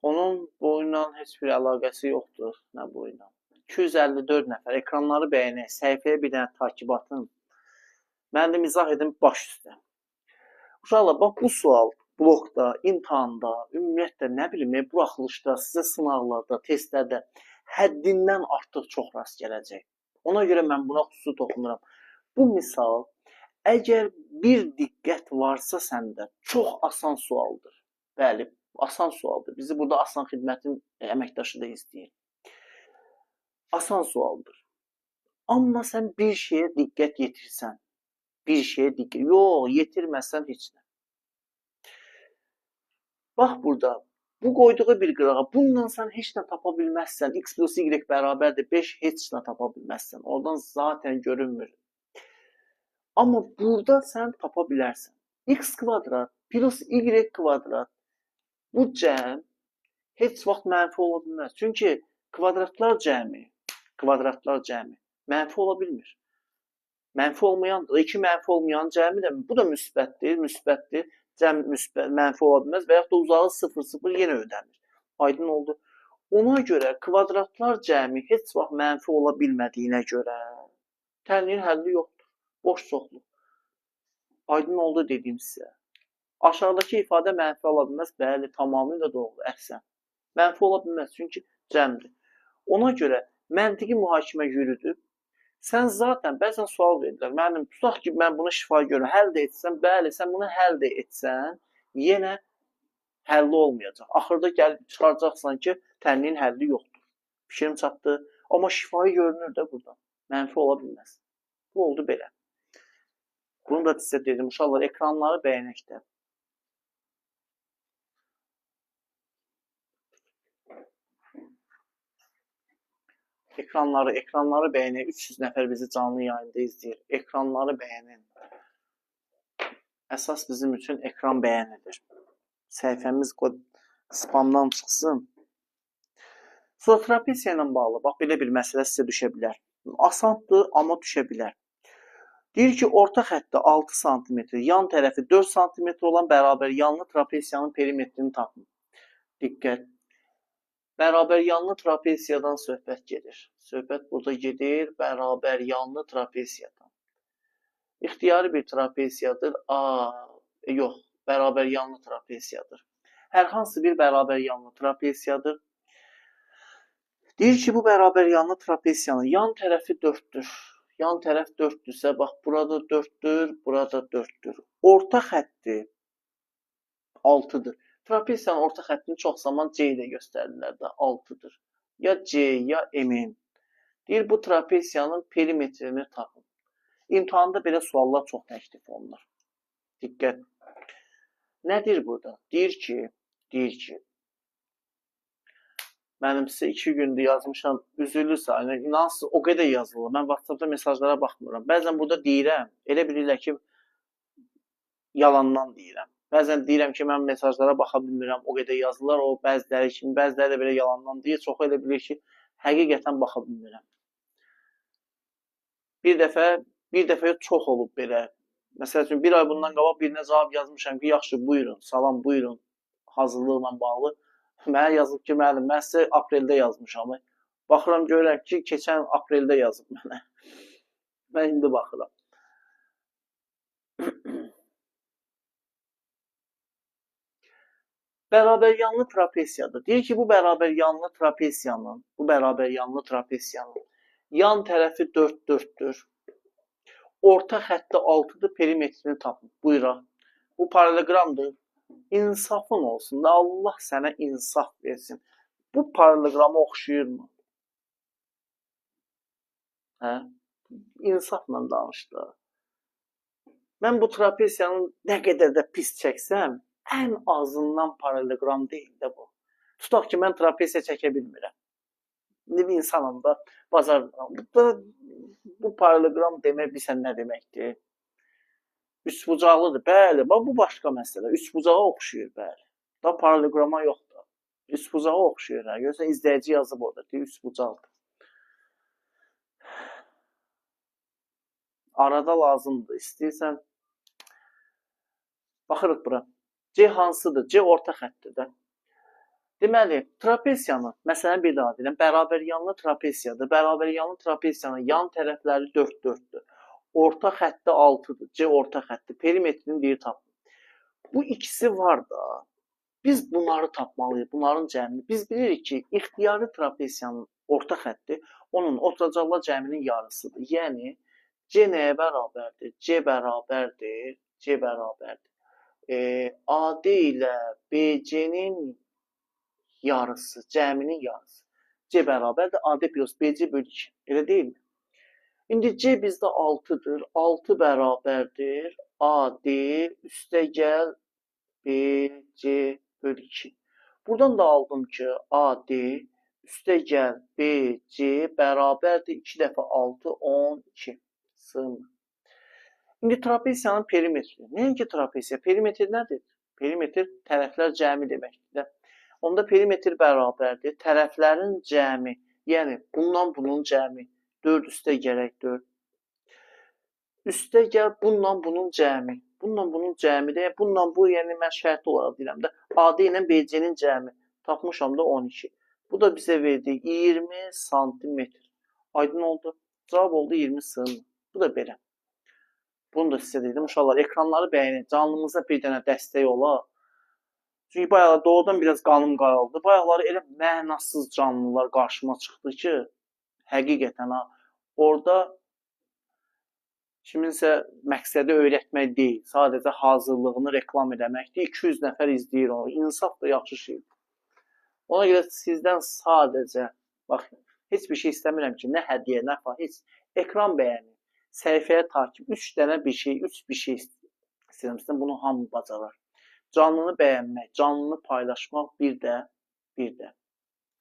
Onun boyunla heç bir əlaqəsi yoxdur. Nə boyunla? 254 nəfər. Ekranları bəyənək, səhifəyə bir dənə takibatın. Mənim izah edin baş üstə. Uşaqlar, bax bu sual blokda, imtahanda, ümumiyyətlə, nə bilim, buraxılışda, sizə sınaqlarda, testlərdə həddindən artıq çox rast gələcək. Ona görə mən buna xüsusi toxunuram. Bu misal, əgər bir diqqət varsa səndə, çox asan sualdır. Bəli, asan sualdır. Bizi burada Asan Xidmətin əməkdaşı da izləyir. Asan sualdır. Amma sən bir şeyə diqqət yetirsən, bir şeyə diqqət, yox, yetirməsən heç nə. Bax burada, bu qoyduğu bir qırağa, bundan sən heç nə tapa bilməzsən, x plus y bərabərdir 5, heç nə tapa bilməzsən. Oradan zaten görünmür. Amma burada sən tapa bilərsən. X kvadrat plus y kvadrat, bu cəm heç vaxt mənfi ola bilməz. Çünki kvadratlar cəmi mənfi ola bilmir. Mənfi olmayandır. İki mənfi olmayan cəmi də, bu da müsbətdir. Cəm mənfi ola bilməz və yaxud da uzağı 0,0 yenə ödənir. Aydın oldu. Ona görə kvadratlar cəmi heç vaxt mənfi ola bilmədiyinə görə tənliyin həlli yoxdur. Boş çoxluq. Aydın oldu dediyim sizə. Aşağıdakı ifadə mənfi ola bilməz. Bəli, tamamilə doğru, əhsən. Mənfi ola bilməz, çünki cəmdir. Ona görə məntiqi mühakimə yürüdüb. Sən zaten bəzən sual verirlər. Müəllim, tutaq ki, mən bunu şifahi görürəm. Həll də etsəm, bəli, sən bunu həll də etsən, yenə həlli olmayacaq. Axırda gəlib çıxaracaqsan ki, tənliyin həlli yoxdur. Fikrim çatdı. Amma şifahi görünür də burada. Mənfi ola bilməz. Bu oldu belə. Bunu da sizə dedim. Uşaqlar, ekranları bəyənək də. Ekranları bəyənək. 300 nəfər bizi canlı yayında izləyir. Ekranları bəyənin. Əsas bizim üçün ekran bəyənidir. Səhifəmiz spamdan çıxsın. Sonra trapesiya ilə bağlı, bax, belə bir məsələ sizə düşə bilər. Asandır, amma düşə bilər. Deyir ki, orta xəttdə 6 sm, yan tərəfi 4 sm olan bərabər yanlı trapesiyanın perimetrini tapın. Diqqət. Bərabər yanlı trapesiyadan söhbət gedir. Söhbət burada gedir bərabər yanlı trapesiyadan. İxtiyari bir trapesiyadır. Yox, bərabər yanlı trapesiyadır. Hər hansı bir bərabər yanlı trapesiyadır. Deyir ki, bu bərabər yanlı trapesiyanın yan tərəfi 4'dür. Yan tərəf 4'dürsə, bax, burada 4'dür, burada 4'dür. Orta xətti 6'dır. Trapesiyanın orta xəttini çox zaman C ilə göstərirlər də, 6'dır. Ya C, ya M-in. Deyir, bu trapesiyanın perimetrini tapın. İmtahanda belə suallar çox təklif olunur. Diqqət. Nədir burada? Deyir ki, mənim sizə 2 gündür yazmışam, üzülürsə, inansız, o qədər yazılır. Mən WhatsAppda mesajlara baxmıram. Bəzən burada deyirəm, elə bilirlər ki, yalandan deyirəm. Bəzən deyirəm ki, mən mesajlara baxa bilmirəm, o qədər yazılar, o bəziləri kimi, bəziləri də belə yalandan deyir, çoxu elə bilir ki, həqiqətən baxa bilmirəm. Bir dəfə çox olub belə. Məsəl üçün, bir ay bundan qabaq birinə cavab yazmışam ki, yaxşı, buyurun, salam, buyurun, hazırlıqla bağlı. Mənə yazıb ki, müəllim, mən sizə apreldə yazmışam. Baxıram, görürəm ki, keçən apreldə yazıb mənə. Mən indi baxıram. Bərabər yanlı trapesiyadır. Deyir ki, bu bərabər yanlı trapesiyanın yan tərəfi 4'dür. Orta xətti 6'dır, perimetrini tapın. Buyuraq. Bu paralelogramdır. İnsafın olsun da, Allah sənə insaf versin. Bu paralelograma oxşuyurmu? Hə? İnsafla danışdı. Mən bu trapesiyanın nə qədər də pis çəksəm, ən azından paralelogram deyil də bu. Tutaq ki, mən trapesiya çəkə bilmirəm. Bir insanım da, bazardan. Bu paralelogram demək bilsən nə deməkdir? Üçbucaqlıdır, bəli, bu başqa məsələ. Üçbucağa oxşuyur, bəli. Da paralelograma yoxdur. Üçbucağa oxşuyur. Görürsən, izləyici yazıb orada, deyir, üçbucaqdır. Arada lazımdır, istəyirsən. Baxırıq bura. C hansıdır? C orta xəttdir də. Deməli, trapesiyanın, məsələn bir daha deyirəm, bərabər yanlı trapesiyadır. Bərabər yanlı trapesiyanın yan tərəfləri 4'dür. Orta xətti 6'dır. C orta xətti. Perimetrini deyir tapın. Bu ikisi var da. Biz bunları tapmalıyıq. Bunların cəmini. Biz bilirik ki, ixtiyari trapesiyanın orta xətti onun oturacaqlar cəminin yarısıdır. Yəni, C nəyə bərabərdir? C bərabərdir. AD ilə BC-nin yarısı, cəminin yarısı. C bərabərdir, AD plus BC bölü 2. Elə deyilmi? İndi C bizdə 6-dır. 6 bərabərdir AD üstəgəl BC bölü 2. Buradan da aldım ki AD üstəgəl BC bərabərdir 2 dəfə 6, 12. Sığmır. İndi trapesiyanın perimetri. Nəinki trapesiya? Perimetr nədir? Perimetr tərəflər cəmi deməkdir. Onda perimetr bərabərdir. Tərəflərin cəmi, yəni bundan bunun cəmi 4 üstə gərək 4. Üstə gəl bundan bunun cəmi. Bundan bunun cəmidir. Bundan bu, yəni mən şərtli olaraq deyirəm də. AD ilə BC-nin cəmi. Tapmışam da 12. Bu da bizə verdi 20 santimetr. Aydın oldu. Cavab oldu 20 sığın. Bu da belə. Bunu da sizə dedim. Uşaqlar ekranları bəyənin. Canlımıza bir dənə dəstək ola. Çünki bayaqlar doğrudan biraz qanım qaraldı. Bayaqları elə mənasız canlılar qarşıma çıxdı ki, həqiqətən ha. Orada kiminsə məqsədi öyrətmək deyil. Sadəcə hazırlığını reklam eləməkdir. 200 nəfər izləyir onu. İnsaf da yaxşı şeydir. Ona görə sizdən sadəcə, baxın, heç bir şey istəmirəm ki, nə hədiyyə, nə falan, heç ekran bəyənin. Səhifəyə takip, 3 dənə bir şey, 3 bir şey istəyirəm. Sizdən bunu hamı bacarar. Canlını bəyənmək, canlını paylaşmaq, bir də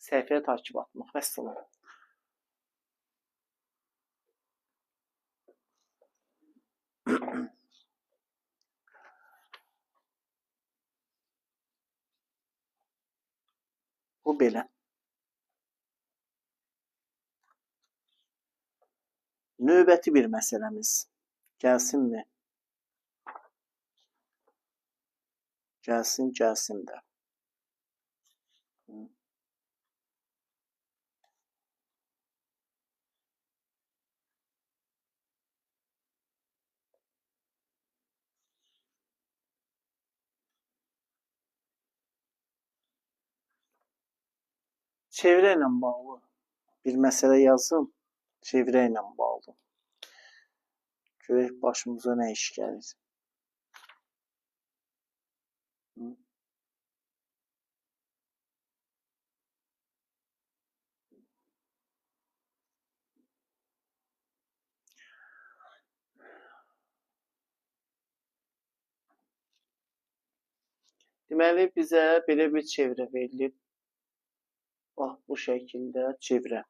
səhifəyə takip atmaq. Vəssalam. Bu belə. Növbəti bir məsələmiz gəlsinmi? Gəlsin də. Çevrə ilə bağlı bir məsələ yazım. Çevrə ilə bağlı. Görək başımıza nə iş gəlir. Deməli, bizə belə bir çevrə verilib. Bax, bu şəkildə çevrə.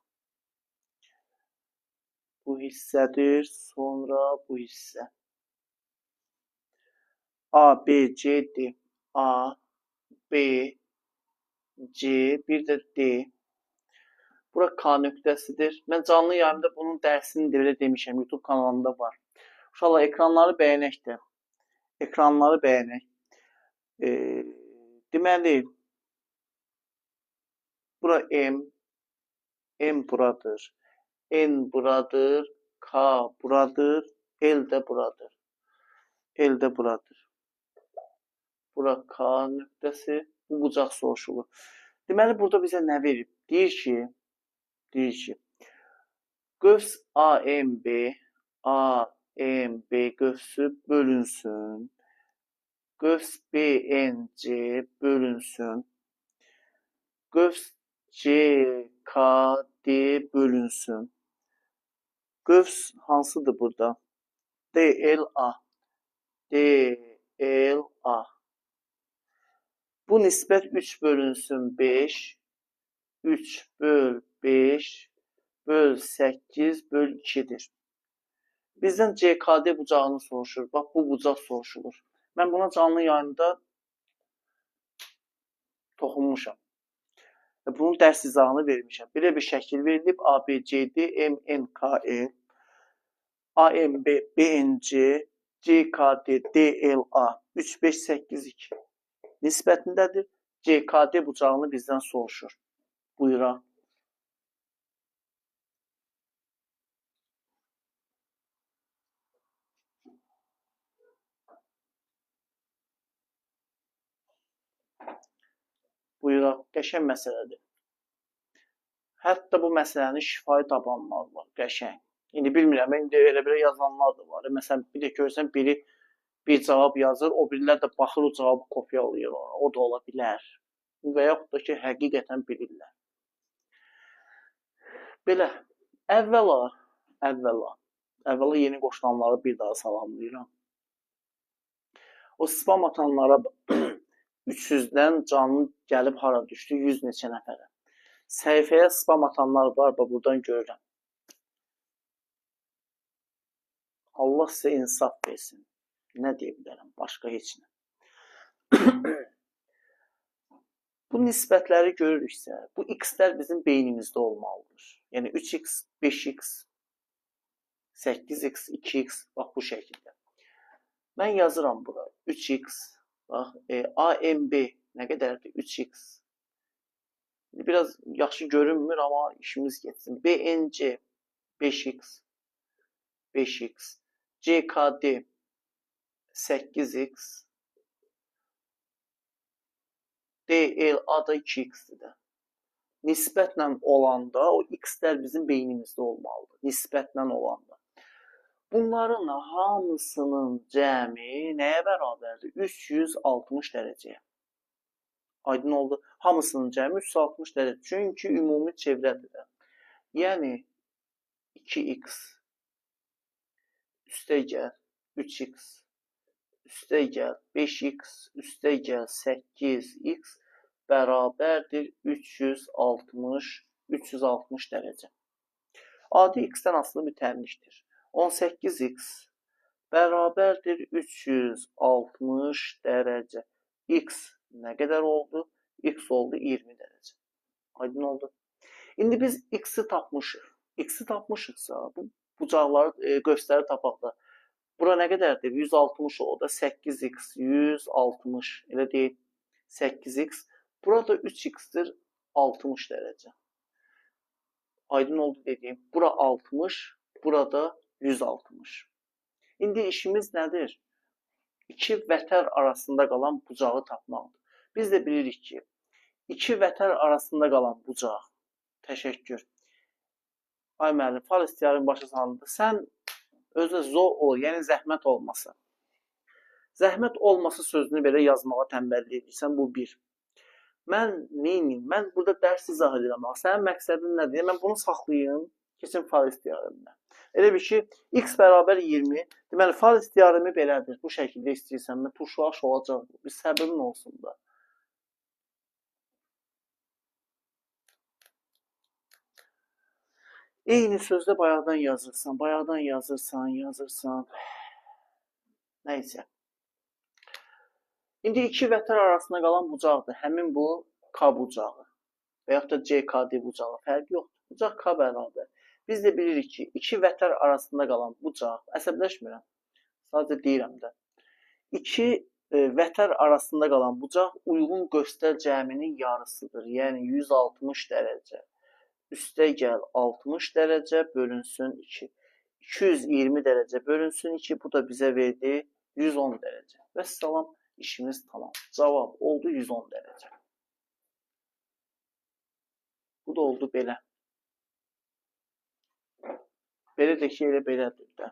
Bu hissədir, sonra bu hissə. A, B, C, D. A, B, C, bir də D. Bura K nöqtəsidir. Mən canlı yayımda bunun dərsini də belə demişəm. YouTube kanalında var. Uşaqlar, ekranları bəyənək də. Ekranları bəyənək. Deməli, bura M. M buradır. N buradır. K buradır. L də buradır. L də buradır. Bura K nöqtəsi. Bu bucaq soruşulur. Deməli, burada bizə nə verib? Deyir ki, qövs AMB qövsü bölünsün. Qövs BNC bölünsün. Qövs CKD bölünsün. Qövs hansıdır burada? DLA. Bu nisbət 3 bölünsün 5. 3 böl 5 böl 8 böl 2'dir. Bizdən CKD bucağını soruşur. Bax, bu bucaq soruşulur. Mən buna canlı yayında toxunmuşam. Bunun dərs izahını vermişəm. Belə bir şəkil verilib. ABCD, MNKL, AMB, BNC, CKD, DLA 3, 5, 8, 2 nisbətindədir. CKD bucağını bizdən soruşur. Buyuraq. Buyuraq. Qəşəng məsələdir. Hətta bu məsələni şifahi tabanlar var. Qəşəng. İndi bilmirəm, indi elə-belə yazanlar da var. Məsələn, bir də görsən, biri bir cavab yazır, o birilər də baxır, o cavabı kopyalayır ona. O da ola bilər. Və yaxud da ki, həqiqətən bilirlər. Belə, əvvəla Əvvəla yeni qoşulanları bir daha salamlayıram. O spam atanlara 300-dən canlı gəlib hara düşdü? 100 neçə nəfərə. Səhifəyə spam atanlar var, buradan görürəm. Allah sizə insaf versin. Nə deyə bilərəm? Başqa heç nə. Bu nisbətləri görürüksə, bu x-lər bizim beynimizdə olmalıdır. Yəni 3x, 5x, 8x, 2x, bax bu şəkildə. Mən yazıram bura 3x, bax AMB nə qədərdir? 3x. Biraz yaxşı görünmür, amma işimiz getsin. BNC 5x, 5x, CKD 8x, DLA da 2x-dir də. Nisbətlə olanda o x-lər bizim beynimizdə olmalıdır. Nisbətlə olanda. Bunların hamısının cəmi nəyə bərabərdir? 360 dərəcəyə. Aydın oldu. Hamısının cəmi 360 dərəcə. Çünki ümumi çevrədir. Yəni 2x üstəgəl 3x üstəgəl 5x üstəgəl 8x bərabərdir 360 dərəcə. Adi x-dən asılı mütəmlikdir. 18x bərabərdir 360 dərəcə. X nə qədər oldu? X oldu 20 dərəcə. Aydın oldu. İndi biz x-i tapmışıq. X-i tapmışıqsa, bu bucaqları, göstəri tapaq da. Bura nə qədərdir? 160 oldu. 8x 160. Elə deyil. 8x. Burada 3x-dir 60 dərəcə. Aydın oldu dediyim. Bura 60, burada 160. İndi işimiz nədir? İki vətər arasında qalan bucağı tapmaqdır. Biz də bilirik ki, iki vətər arasında qalan bucaq. Təşəkkür. Ay müəllim, fal istiyarın başa salındı. Sən özə zor ol, yəni zəhmət olmasa. Zəhmət olmasa sözünü belə yazmağa tənbəllik edirsən, bu bir. Mən neyim? Mən burada dərs izah edirəm. Sənin məqsədin nədir? Mən bunu saxlayayım, keçin fal istiyarımdan. Elə bir ki, x bərabər 20. Deməli, fal istiyarımı belədir. Bu şəkildə istəyirsən, mən turşulaş olacaq. Bir səbirin olsun da. Eyni sözdə bayaqdan yazırsan. Nəysə. İndi iki vətər arasında qalan bucaqdır. Həmin bu K bucağı və yaxud da CKD bucağı. Fərqi yoxdur. Bucaq K bərabər. Biz də bilirik ki, iki vətər arasında qalan bucaq, əsəbləşmirəm, sadəcə deyirəm də. İki vətər arasında qalan bucaq uyğun göstər cəminin yarısıdır. Yəni 160 dərəcə. Üstəgəl 60 dərəcə bölünsün 2. 220 dərəcə bölünsün 2. Bu da bizə verdi 110 dərəcə. Və salam, işimiz tamam. Cavab oldu 110 dərəcə. Bu da oldu belə. Belə də ki, elə belədir də.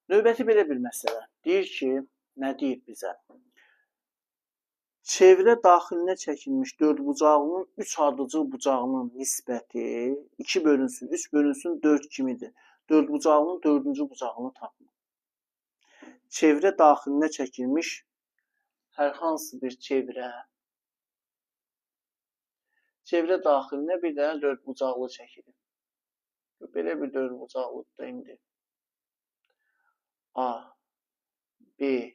Növbəti belə bir məsələ. Deyir ki, nə deyir bizə? Çevrə daxilinə çəkilmiş dördbucaqlının 3 ardıcıl bucağının nisbəti 2 bölünsün, 3 bölünsün 4 kimidir. Dördbucaqlının 4-cü bucağını tapın. Çevrə daxilinə çəkilmiş hər hansı bir çevrə daxilinə bir dənə dördbucaqlı çəkilir. Belə bir dördbucaqlıdır da indi. A, B,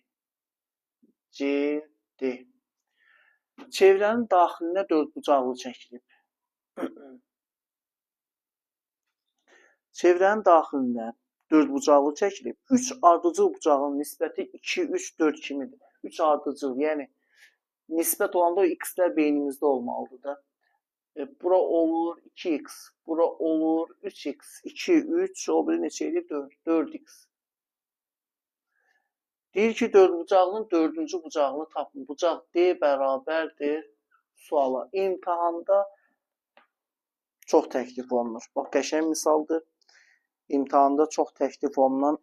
C, D. Çevrənin daxilinə dördbucaqlı çəkilib. Çevrənin daxilinə dördbucaqlı çəkilib. 3 ardıcıl bucağın nisbəti 2, 3, 4 kimidir. 3 ardıcıl, yəni nisbət olanda o x-lər beynimizdə olmalıdır da. Bura olur 2x, bura olur 3x, 2, 3, o biri neçə edir? 4, 4x. Deyir ki, dördbucağlının dördüncü bucağını tapın. Bucaq D bərabərdir suala. İmtahanda çox təklif olunur. Bax, qəşəng misaldır. İmtahanda çox təklif olunan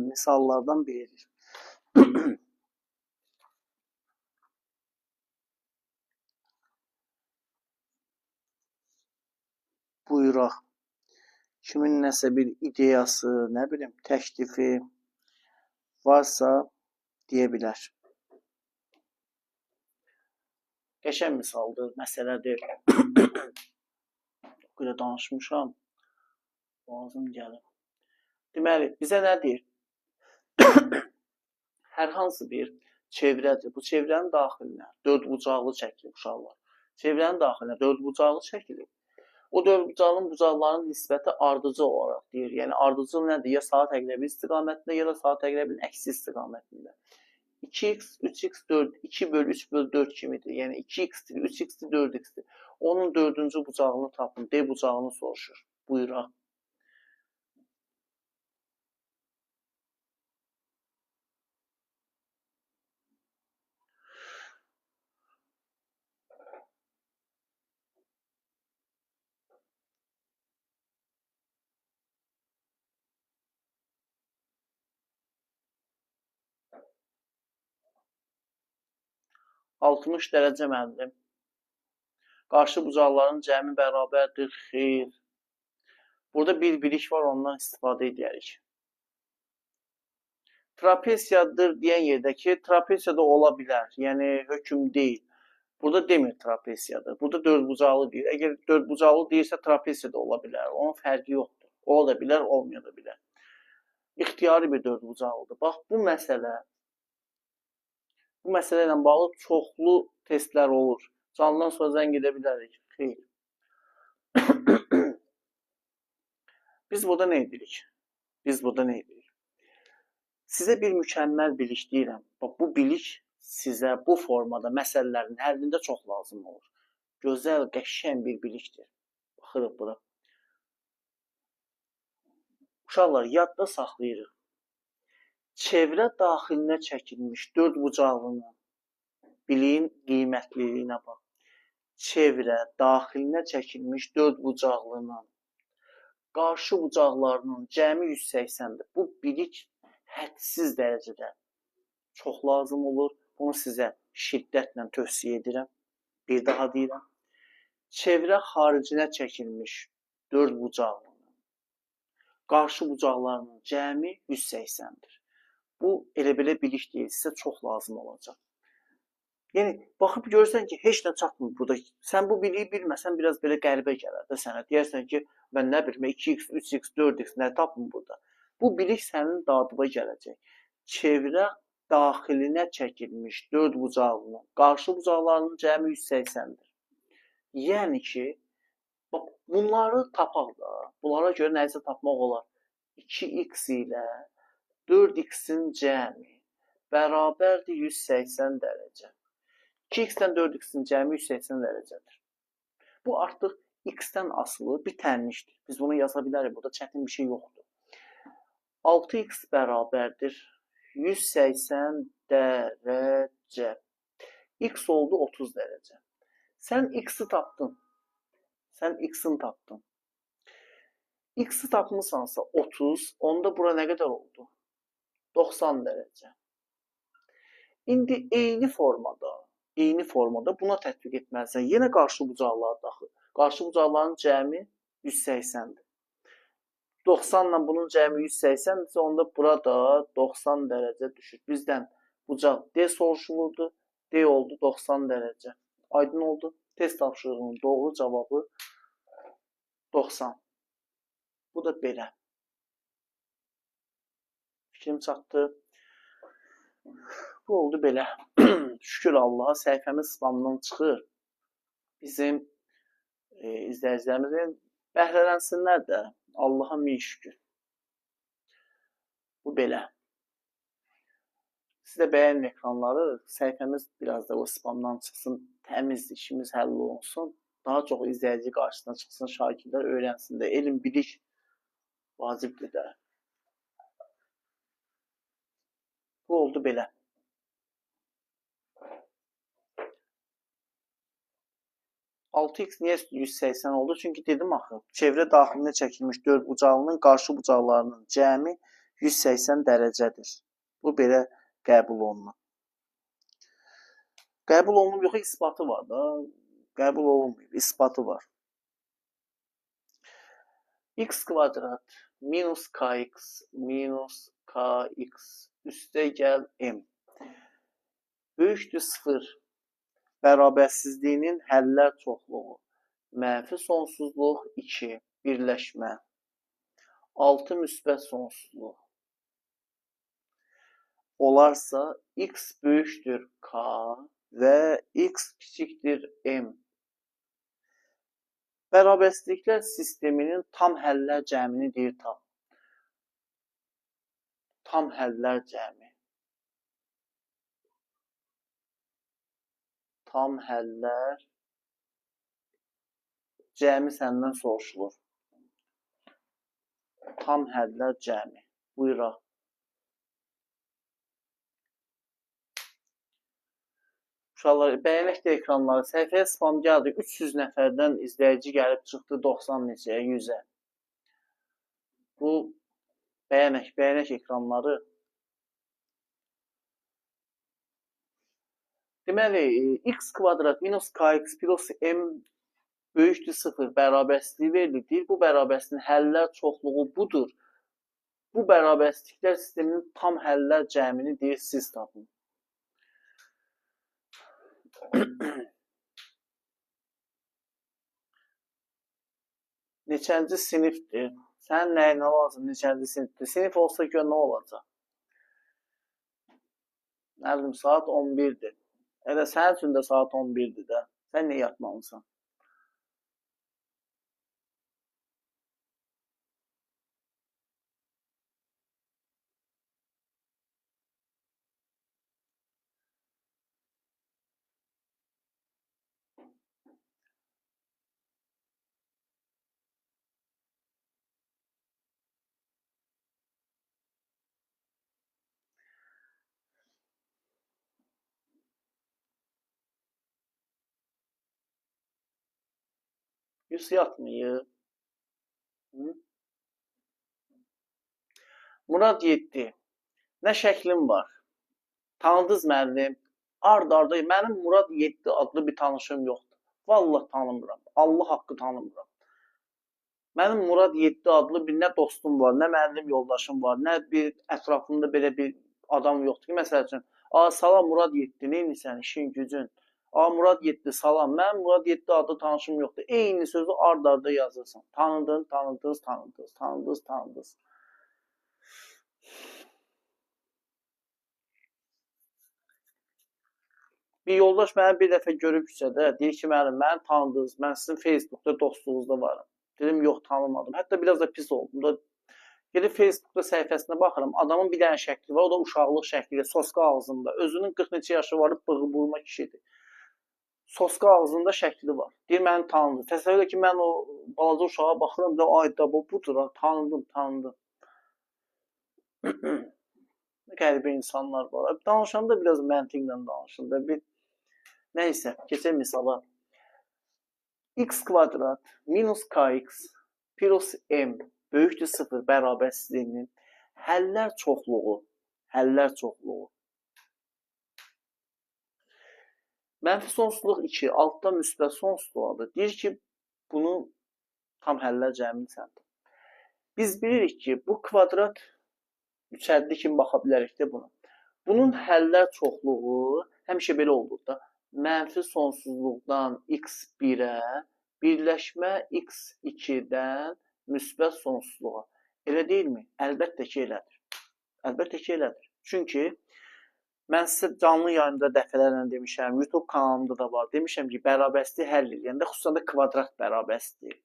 misallardan biridir. Buyuraq. Kimin nəsə bir ideyası, nə bilim, təklifi varsa deyə bilər. Qəşəng misaldır, məsələdir. Belə danışmışam. Lazım gəlir. Deməli, bizə nə deyir? Hər hansı bir çevrədir. Bu çevrənin daxilinə dördbucaqlı çəkilir uşaqlar. Çevrənin daxilinə dördbucaqlı çəkilir. O dördbucağın bucaqlarının nisbəti ardıcıl olaraq deyir. Yəni ardıcıl nədir? Ya saat əqrəbi istiqamətində, ya da saat əqrəbinin əksi istiqamətində. 2x, 3x, 4, 2 bölü 3 bölü 4 kimidir. Yəni 2x-dir, 3x-dir, 4x-dir. Onun dördüncü bucağını tapın. D bucağını soruşur. Buyuraq. Altmış dərəcə müəllim. Qarşı bucaqların cəmi bərabərdir. Xeyr. Burada bir bilik var, ondan istifadə edərik. Trapesiyadır deyən yerdəki trapesiyada ola bilər. Yəni hökm deyil. Burada demir trapesiyadır. Burada dördbucaqlı deyir. Əgər dördbucaqlı deyirsə trapesiyada ola bilər. Onun fərqi yoxdur. Ola da bilər, olmaya da bilər. İxtiyari bir dördbucaqlıdır. Bax, bu məsələ ilə bağlı çoxlu testlər olur. Canlıdan sonra zəng edə bilərik. Xeyr. Biz burada nə edirik? Sizə bir mükəmməl bilik deyirəm. Bax, bu bilik sizə bu formada məsələlərin həllində çox lazım olur. Gözəl, qəşəng bir bilikdir. Baxırıq bura. Uşaqlar, yadda saxlayırıq. Çevrə daxilinə çəkilmiş dördbucaqlının biliyin qiymətliliyinə bax. Çevrə daxilinə çəkilmiş dördbucaqlının qarşı bucaqlarının cəmi 180-dir. Bu bilik hədsiz dərəcədə çox lazım olur. Bunu sizə şiddətlə tövsiyə edirəm. Bir daha deyirəm. Çevrə xaricinə çəkilmiş dördbucaqlının qarşı bucaqlarının cəmi 180-dir. Bu elə-belə bilik deyil, sizə çox lazım olacaq. Yəni, baxıb görürsən ki, heç nə çatmır burada. Sən bu biliyi bilməsən, biraz belə qəribə gələr də sənə. Deyərsən ki, mən nə bilim, 2x, 3x, 4x nə tapım burada? Bu bilik sənin dadıma gələcək. Çevrə daxilinə çəkilmiş dördbucaqlının qarşı bucaqlarının cəmi 180-dir. Yəni ki, bunları tapaq da, bunlara görə nəyisə tapmaq olar. 2x ilə 4x-in cəmi bərabərdir 180 dərəcə. 2x-dən 4x-in cəmi 180 dərəcədir. Bu artıq x-dən asılı bir tənlişdir. Biz bunu yaza bilərik, burada çətin bir şey yoxdur. 6x bərabərdir 180 dərəcə. X oldu 30 dərəcə. Sən x-i tapdın. X-i tapmışsansa 30, onda bura nə qədər oldu? 90 dərəcə. İndi eyni formada buna tətbiq etməlisən. Yenə qarşı bucaqlar daxil. Qarşı bucaqların cəmi 180-dir. 90 ilə bunun cəmi 180-dirsə, onda burada 90 dərəcə düşür. Bizdən bucaq D soruşulurdu. D oldu 90 dərəcə. Aydın oldu. Test tapşırığının doğru cavabı 90. Bu da belə. Fikrim çatdı. Bu oldu belə. Şükür Allaha, səhifəmiz spamdan çıxır. Bizim izləyicilərimizin bəhrələnsinlər də. Allaha min şükür. Bu belə. Siz də bəyənin ekranları. Səhifəmiz biraz da o spamdan çıxsın. Təmiz işimiz həll olsun. Daha çox izləyici qarşısına çıxsın. Şagirdlər öyrənsin də. Elm, bilik vacibdir də. Bu Bu oldu belə. Altı x niyə 180 oldu? Çünki dedim axı, çevrə daxilinə çəkilmiş dördbucağlının qarşı bucaqlarının cəmi 180 dərəcədir. Bu belə qəbul olunur. Qəbul olunub yox, isbatı var da. Qəbul olunmuyor, isbatı var. X kvadrat minus kx üstə gəl m böyükdür 0 bərabərsizliyinin həllər çoxluğu mənfi sonsuzluq 2 birləşmə 6 müsbət sonsuzluq olarsa x böyükdür k və x kiçikdir m. Bərabərsizliklər sisteminin tam həllər cəmini deyir tap. Tam həllər cəmi. Tam həllər cəmi səndən soruşulur. Tam həllər cəmi. Buyuraq. Uşaqlar, bəyənək də ekranları. Səhifəyə spam gəldi. 300 nəfərdən izləyici gəlib çıxdı 90 neçəyə, 100-ə. Bu bəyənək ekranları. Deməli, x kvadrat minus kx plus m böyükdür 0 bərabərsizliyi verilir. Bu bərabərsizliyin həllər çoxluğu budur. Bu bərabərsizliklər sisteminin tam həllər cəmini deyir, siz tapın. Neçənci sinifdir? Sən nəyinə lazım? Neçənci sinifdir? Sinif olsa gör nə olacaq? Nə bilim, saat 11-dir. Elə sənin üçün də saat 11-dir də. Sən niyə yatmalısan? Yüz yatmıyor. Murad 7. Nə şəklim var? Tanıdınız müəllim? Ard-arda mənim Murad 7 adlı bir tanışım yoxdur. Vallahi tanımıram. Allah haqqı tanımıram. Mənim Murad 7 adlı bir nə dostum var, nə müəllim yoldaşım var, nə bir ətrafımda belə bir adam yoxdur ki, məsəl üçün, salam Murad 7, neyinisən, işin gücün? Murad 7, salam, mən Murad 7 adlı tanışım yoxdur. Eyni sözü ard-arda yazırsan. Tanıdın, tanıdınız, tanıdınız, tanıdınız, tanıdınız. Bir yoldaş məni bir dəfə görüb küçədə, deyir ki, məni tanıdınız, mən sizin Facebookda dostluğunuzda varım. Dedim, yox, tanımadım. Hətta biraz da pis oldum da. Gedib Facebookda səhifəsinə baxıram, adamın bir dənə şəkli var, o da uşaqlıq şəkli, soska ağzında. Özünün 40 neçə yaşı var, bığı burma kişidir. Soska ağzında şəkli var. Deyir, məni tanıdı. Təsəvvür ki, mən o balaca uşağa baxıram da, ay da bu budur, tanıdım. Qəribə insanlar var. Danışanda biraz məntiqlə danışın da. Nəysə, keçək misala. X kvadrat minus kx plus m böyükdür 0 bərabərsizliyinin həllər çoxluğu mənfi sonsuzluq 2, altda müsbət sonsuzluqdur. Deyir ki, bunu tam həllər cəmini səndir. Biz bilirik ki, bu kvadrat üçədli kimi baxa bilərik də buna. Bunun həllər çoxluğu həmişə belə olur da. Mənfi sonsuzluqdan x1-ə birləşmə x2-dən müsbət sonsuzluğa. Elə deyilmi? Əlbəttə ki, elədir. Əlbəttə ki, elədir. Çünki mən sizə canlı yayında dəfələrlə demişəm, YouTube kanalımda da var. Demişəm ki, bərabərsizliyi həll edəndə, xüsusən də kvadrat bərabərsizliyi.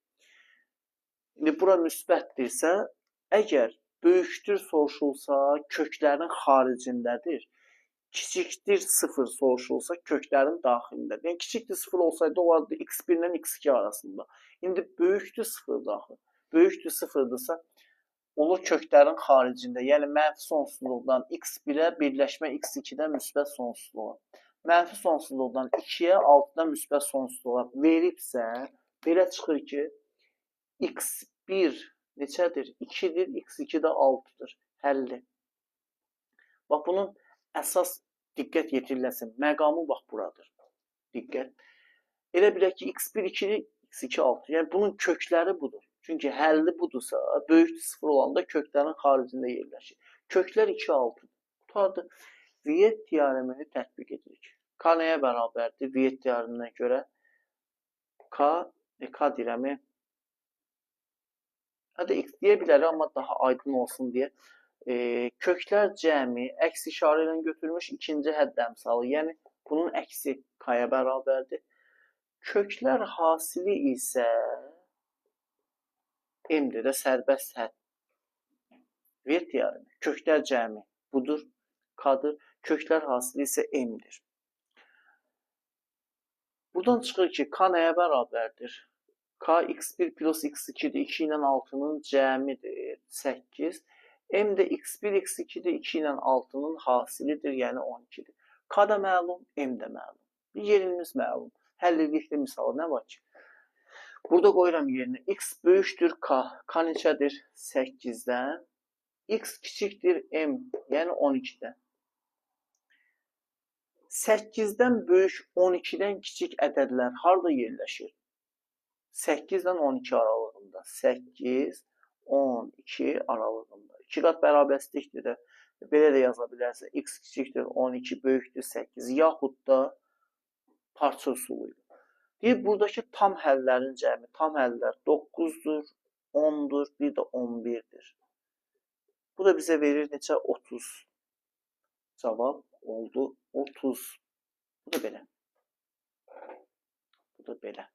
İndi bura müsbətdirsə, əgər böyükdür soruşulsa, köklərin xaricindədir. Kiçikdir 0 soruşulsa, köklərin daxilindədir. Yəni, kiçikdir 0 olsaydı, olardı x1 ilə x2 arasında. İndi böyükdür 0 daxil. Böyükdür 0-dırsa, olur köklərin xaricində, yəni mənfi sonsuzluqdan x1-ə birləşmə x2-dən müsbət sonsuzluğa, mənfi sonsuzluqdan 2-yə 6-dan müsbət sonsuzluğa veribsə, belə çıxır ki, x1 neçədir? 2-dir, x2 də 6-dır. Həlli. Bax, bunun əsas diqqət yetiriləsin. Məqamı bax buradır. Diqqət. Elə bilək ki, x1 2-dir, x2 6. Yəni, bunun kökləri budur. Çünki həlli budursa, böyükdür 0 olanda köklərin xaricində yerləşir. Köklər 2, 6. Tutardı. Viet teoremini tətbiq edirik. K nəyə bərabərdir? Viet teoreminə görə K deyirəmi? Hətta x deyə bilərik, amma daha aydın olsun deyə. Köklər cəmi əks işarə ilə götürülmüş ikinci hədd əmsalı. Yəni, bunun əksi K-yə bərabərdir. Köklər hasili isə M-dir də sərbəst hədd. Viet teoremi. Köklər cəmi budur, K-dır. Köklər hasili isə M-dir. Buradan çıxır ki, K nəyə bərabərdir? K x1 plus x2-dir. 2 ilə 6-nın cəmidir. 8. M də x1, x2-dir. 2 ilə 6-nın hasilidir, yəni 12-dir. K da məlum, M də məlum. Yerimiz məlum. Həlllikli misalı nə var ki? Burada qoyuram yerinə. X böyükdür K. K neçədir? 8-dən. X kiçikdir M, yəni 12-dən. 8-dən böyük 12-dən kiçik ədədlər harada yerləşir? 8-dən 12 aralığında. 8, 12 aralığında. 2 qat bərabərsizlikdir də. Belə də yaza bilərsə. X kiçikdir 12, böyükdür 8. Yaxud da parça üsuluydu. Deyir, buradakı tam həllərin cəmi, tam həllər 9-dur, 10-dur, bir də 11-dir. Bu da bizə verir neçə? 30. Cavab oldu 30. Bu da belə. Bu da belə.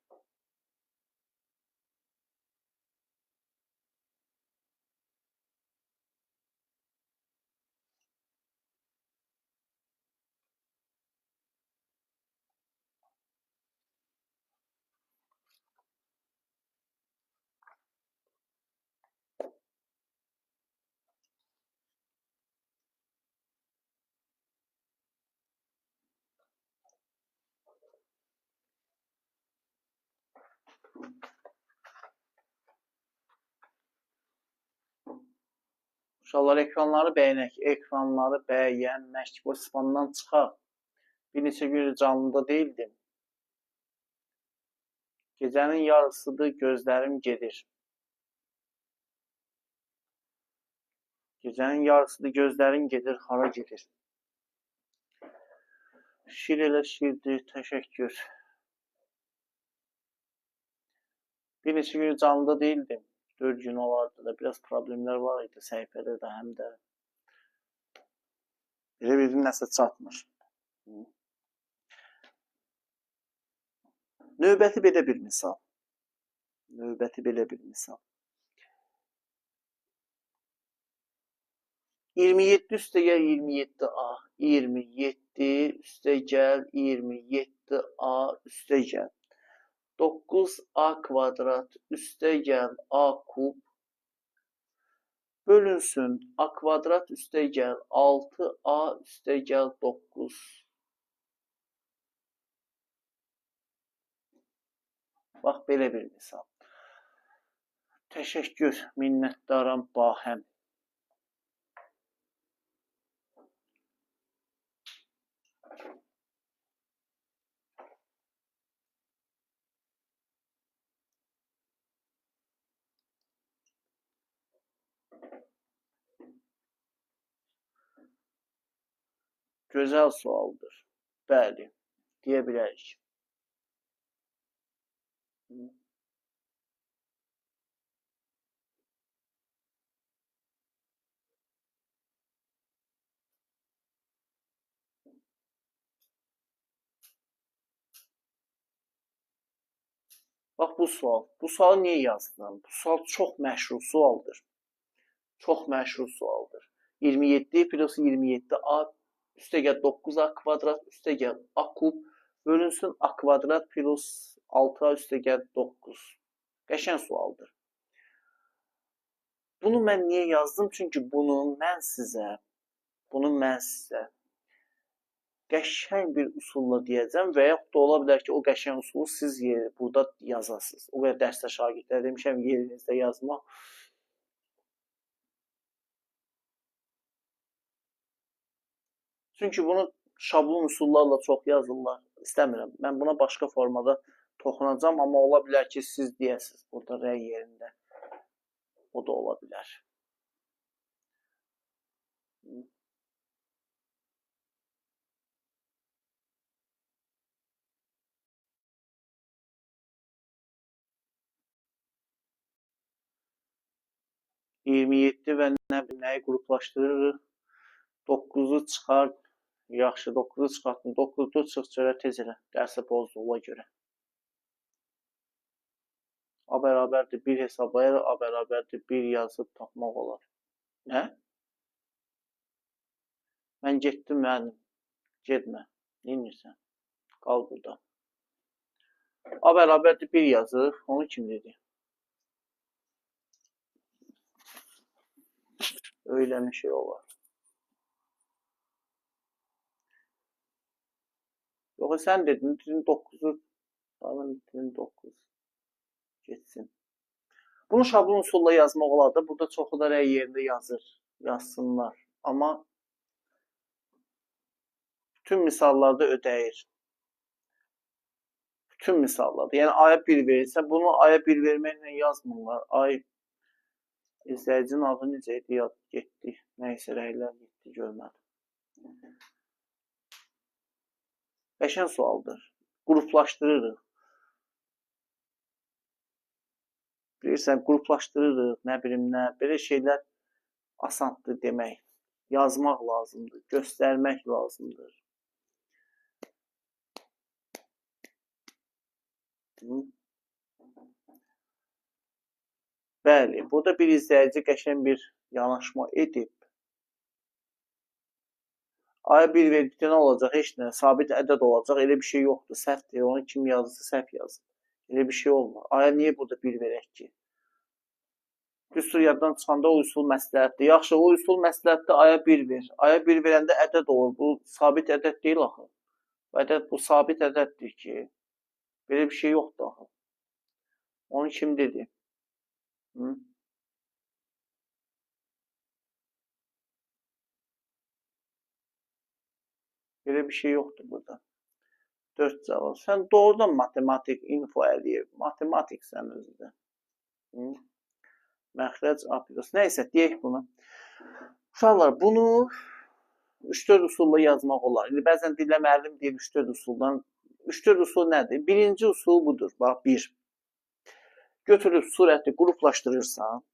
Uşaqlar, ekranları bəyənək. Ekranları bəyənmək. Bu spamdan çıxaq. Bir neçə gün canlıda deyildim. Gecənin yarısıdır, gözlərim gedir. Gecənin yarısıdır, gözlərin gedir, hara gedir? Şir elə şirdir, təşəkkür. Bir neçə gün canlıda deyildim. 4 gün olardı da, biraz problemlər var idi səhifədə də, həm də. Elə bir nəsə çatmır. Növbəti belə bir misal. Növbəti belə bir misal. 27 üstəgəl 27A, 27 üstəgəl 27A üstəgəl 9A kvadrat üstəgəl A kub bölünsün A kvadrat üstəgəl 6A üstəgəl 9. Bax, belə bir misal. Təşəkkür, minnətdaram, bahəm. Gözəl sualdır. Bəli, deyə bilərik. Bax, bu sual. Bu sualı niyə yazdım? Bu sual çox məşhur sualdır. Çox məşhur sualdır. 27 plus 27A üstəgəl 9A kvadrat üstəgəl A kub bölünsün A kvadrat plus 6A üstəgəl 9. Qəşəng sualdır. Bunu mən niyə yazdım? Çünki bunu mən sizə qəşəng bir usulla deyəcəm və yaxud da ola bilər ki, o qəşəng usulu siz burada yazasınız. O qədər dərsdə şagirdlərə demişəm, yerinizdə yazmaq. Çünki bunu şablon usullarla çox yazırlar. İstəmirəm. Mən buna başqa formada toxunacağam, amma ola bilər ki, siz deyəsiniz burada rəy yerində. O da ola bilər. %27 və nəyi qruplaşdırırıq? 9-u çıxart. Yaxşı, 9-u çıxartdım. 9-u çıx görə tez elə. Dərsə pozduğuna görə. A bərabərdir 1 hesablayaraq A bərabərdir 1 yazıb tapmaq olar. Nə? Mən getdim müəllim. Getmə. Neymirsən? Qal burada. A bərabərdir 1 yazıq. Onu kim dedi? Öyle bir şey olar. Yox, sən dedin 9-u. Tamam, 9. Getsin. Bunu şablon usulla yazmaq olar da. Burada çoxu da rəy yerində yazsınlar. Amma bütün misallarda ödəyir. Bütün misallarda. Yəni aya 1 verirsə, bunu aya 1 verməklə yazmırlar. Ay izləyicinin adı necə idi? Getdi. Nəysə rəylər getdi, görmədim. Qəşəng sualdır. Qruplaşdırırıq. Bilirsən, qruplaşdırırıq, nə bilim nə. Belə şeylər asandır demək. Yazmaq lazımdır, göstərmək lazımdır. Bəli, burada bir izləyici qəşəng bir yanaşma edib. Aya 1 verdikdə nə olacaq? Heç nə, sabit ədəd olacaq. Elə bir şey yoxdur, səhvdir. Onu kim yazdı, səhv yazdı. Elə bir şey olmur. Aya niyə burada 1 verək ki? Düstur yaddan çıxanda o üsul məsləhətdir. Yaxşı, o üsul məsləhətdə aya 1 ver. Aya 1 verəndə ədəd olur. Bu sabit ədəd deyil axı. Bu sabit ədəddir ki, belə bir şey yoxdur axı. Onu kim dedi? Belə bir şey yoxdur burada. 4 cavab. Sən doğrudan matematik info əliyev. Matematiksən özü də. Məxrəc apilus. Nəysə, deyək bunu. Uşaqlar, bunu 3-4 usulla yazmaq olar. Bəzən dillə müəllim deyir 3-4 usuldan. 3-4 usul nədir? Birinci usul budur. Bax, 1. Götürüb surəti qruplaşdırırsan,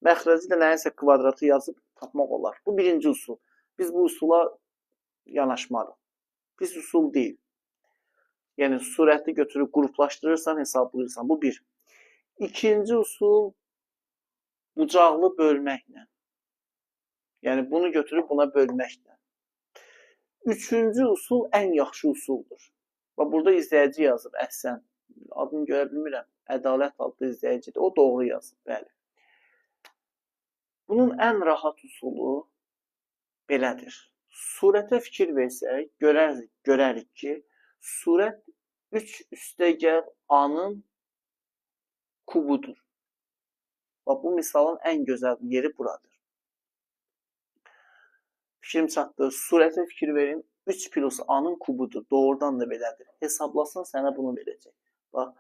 məxrəci də nəyəsə kvadratı yazıb tapmaq olar. Bu birinci usul. Biz bu usula yanaşmarıq. Pis usul deyil. Yəni, surəti götürüb qruplaşdırırsan, hesablayırsan. Bu 1. İkinci usul bucaqlı bölməklə. Yəni, bunu götürüb buna bölməklə. Üçüncü usul ən yaxşı usuldur. Və burada izləyici yazır, əhsən. Adını görə bilmirəm. Ədalət adlı izləyicidir. O doğru yazır, bəli. Bunun ən rahat usulu belədir. Surətə fikir versək, görərik ki, surət 3 üstəgəl A-nın kubudur. Bax, bu misalın ən gözəl yeri buradır. Fikrim çatdı. Surətə fikir verin. 3 plus A-nın kubudur. Doğrudan da belədir. Hesablasın, sənə bunu verəcək. Bax,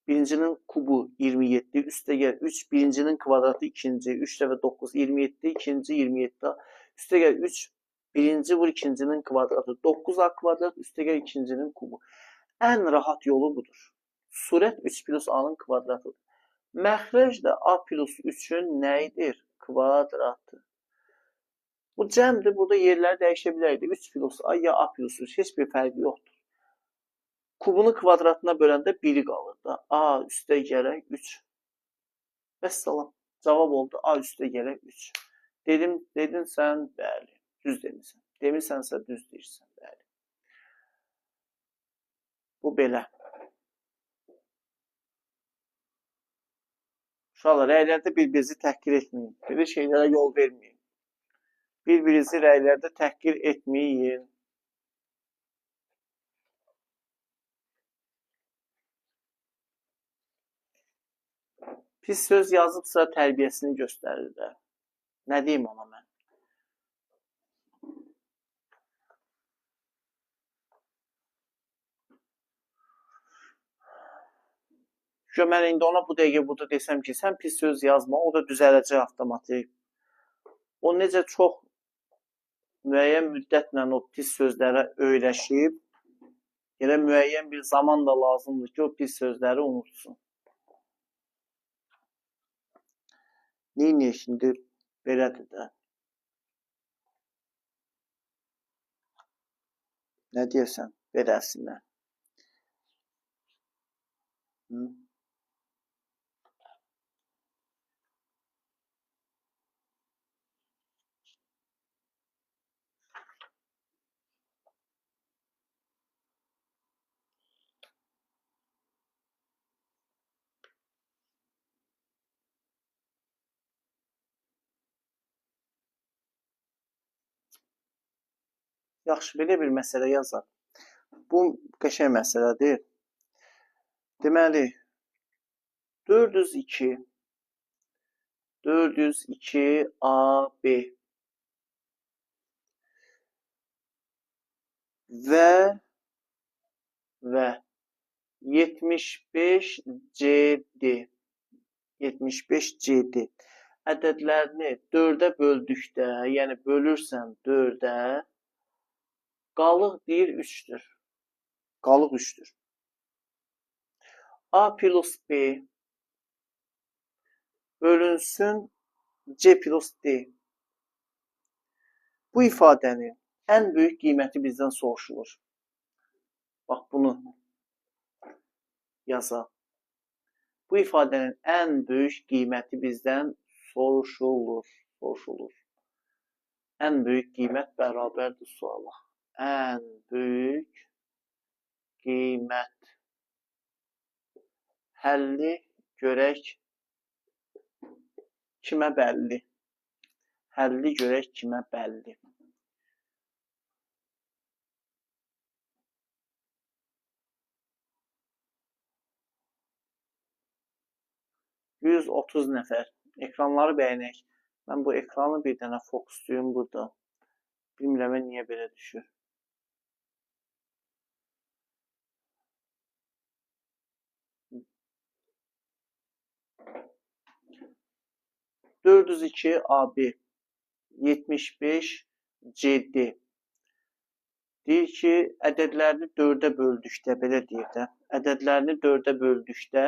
birincinin kubu 27, üstəgəl 3, birincinin kvadratı ikinci, 3 dəfə 9, 27, ikinci 27, üstəgəl 3, birinci vur ikincinin kvadratı, 9A kvadrat, üstəgəl ikincinin kubu. Ən rahat yolu budur. Surət 3 plus A-nın kvadratıdır. Məxrəc də A plus 3-ün nəyidir? Kvadratı. Bu cəmdir. Burada yerləri dəyişə bilərdik. 3 plus A ya A plus 3. Heç bir fərqi yoxdur. Kubunu kvadratına böləndə 1-i qalır da. A üstə gələk 3. Vəssalam. Cavab oldu. A üstə gələk 3. Dedin sən, bəli. Düz demirsən. Demirsənsə düz deyirsən, bəli. Bu belə. Uşaqlar, rəylərdə bir-birinizi təhqir etməyin. Belə şeylərə yol verməyin. Bir-birinizi rəylərdə təhqir etməyin. Pis söz yazıbsa tərbiyəsini göstərir də. Nə deyim ona mən? Mən indi ona bu dəqiqə burada desəm ki, sən pis söz yazma, o da düzələcək avtomatik. O necə çox müəyyən müddətlə o pis sözlərə öyrəşib, elə müəyyən bir zaman da lazımdır ki, o pis sözləri unutsun. Niyə şimdi belədir də? Nə deyəsən beləsinə? Yaxşı, belə bir məsələ yazaq. Bu qəşəng məsələdir. Deməli, 402 AB və 75 CD ədədlərini 4-ə böldükdə, yəni bölürsən 4-ə, qalıq deyir 3-dür. Qalıq 3-dür. A plus B bölünsün C plus D. Bu ifadənin ən böyük qiyməti bizdən soruşulur. Bax, bunu yazaq. Bu ifadənin ən böyük qiyməti bizdən soruşulur. Ən böyük qiymət bərabərdir suala. Ən böyük qiymət. Həlli görək kimə bəlli. Həlli görək kimə bəlli. %130 nəfər. Ekranları bəyənək. Mən bu ekranı bir dənə fokuslayım burada. Bilmirəm niyə belə düşür. $402 AB 75 CD deyir ki, ədədlərini 4-ə böldükdə, belə deyir də, ədədlərini 4-ə böldükdə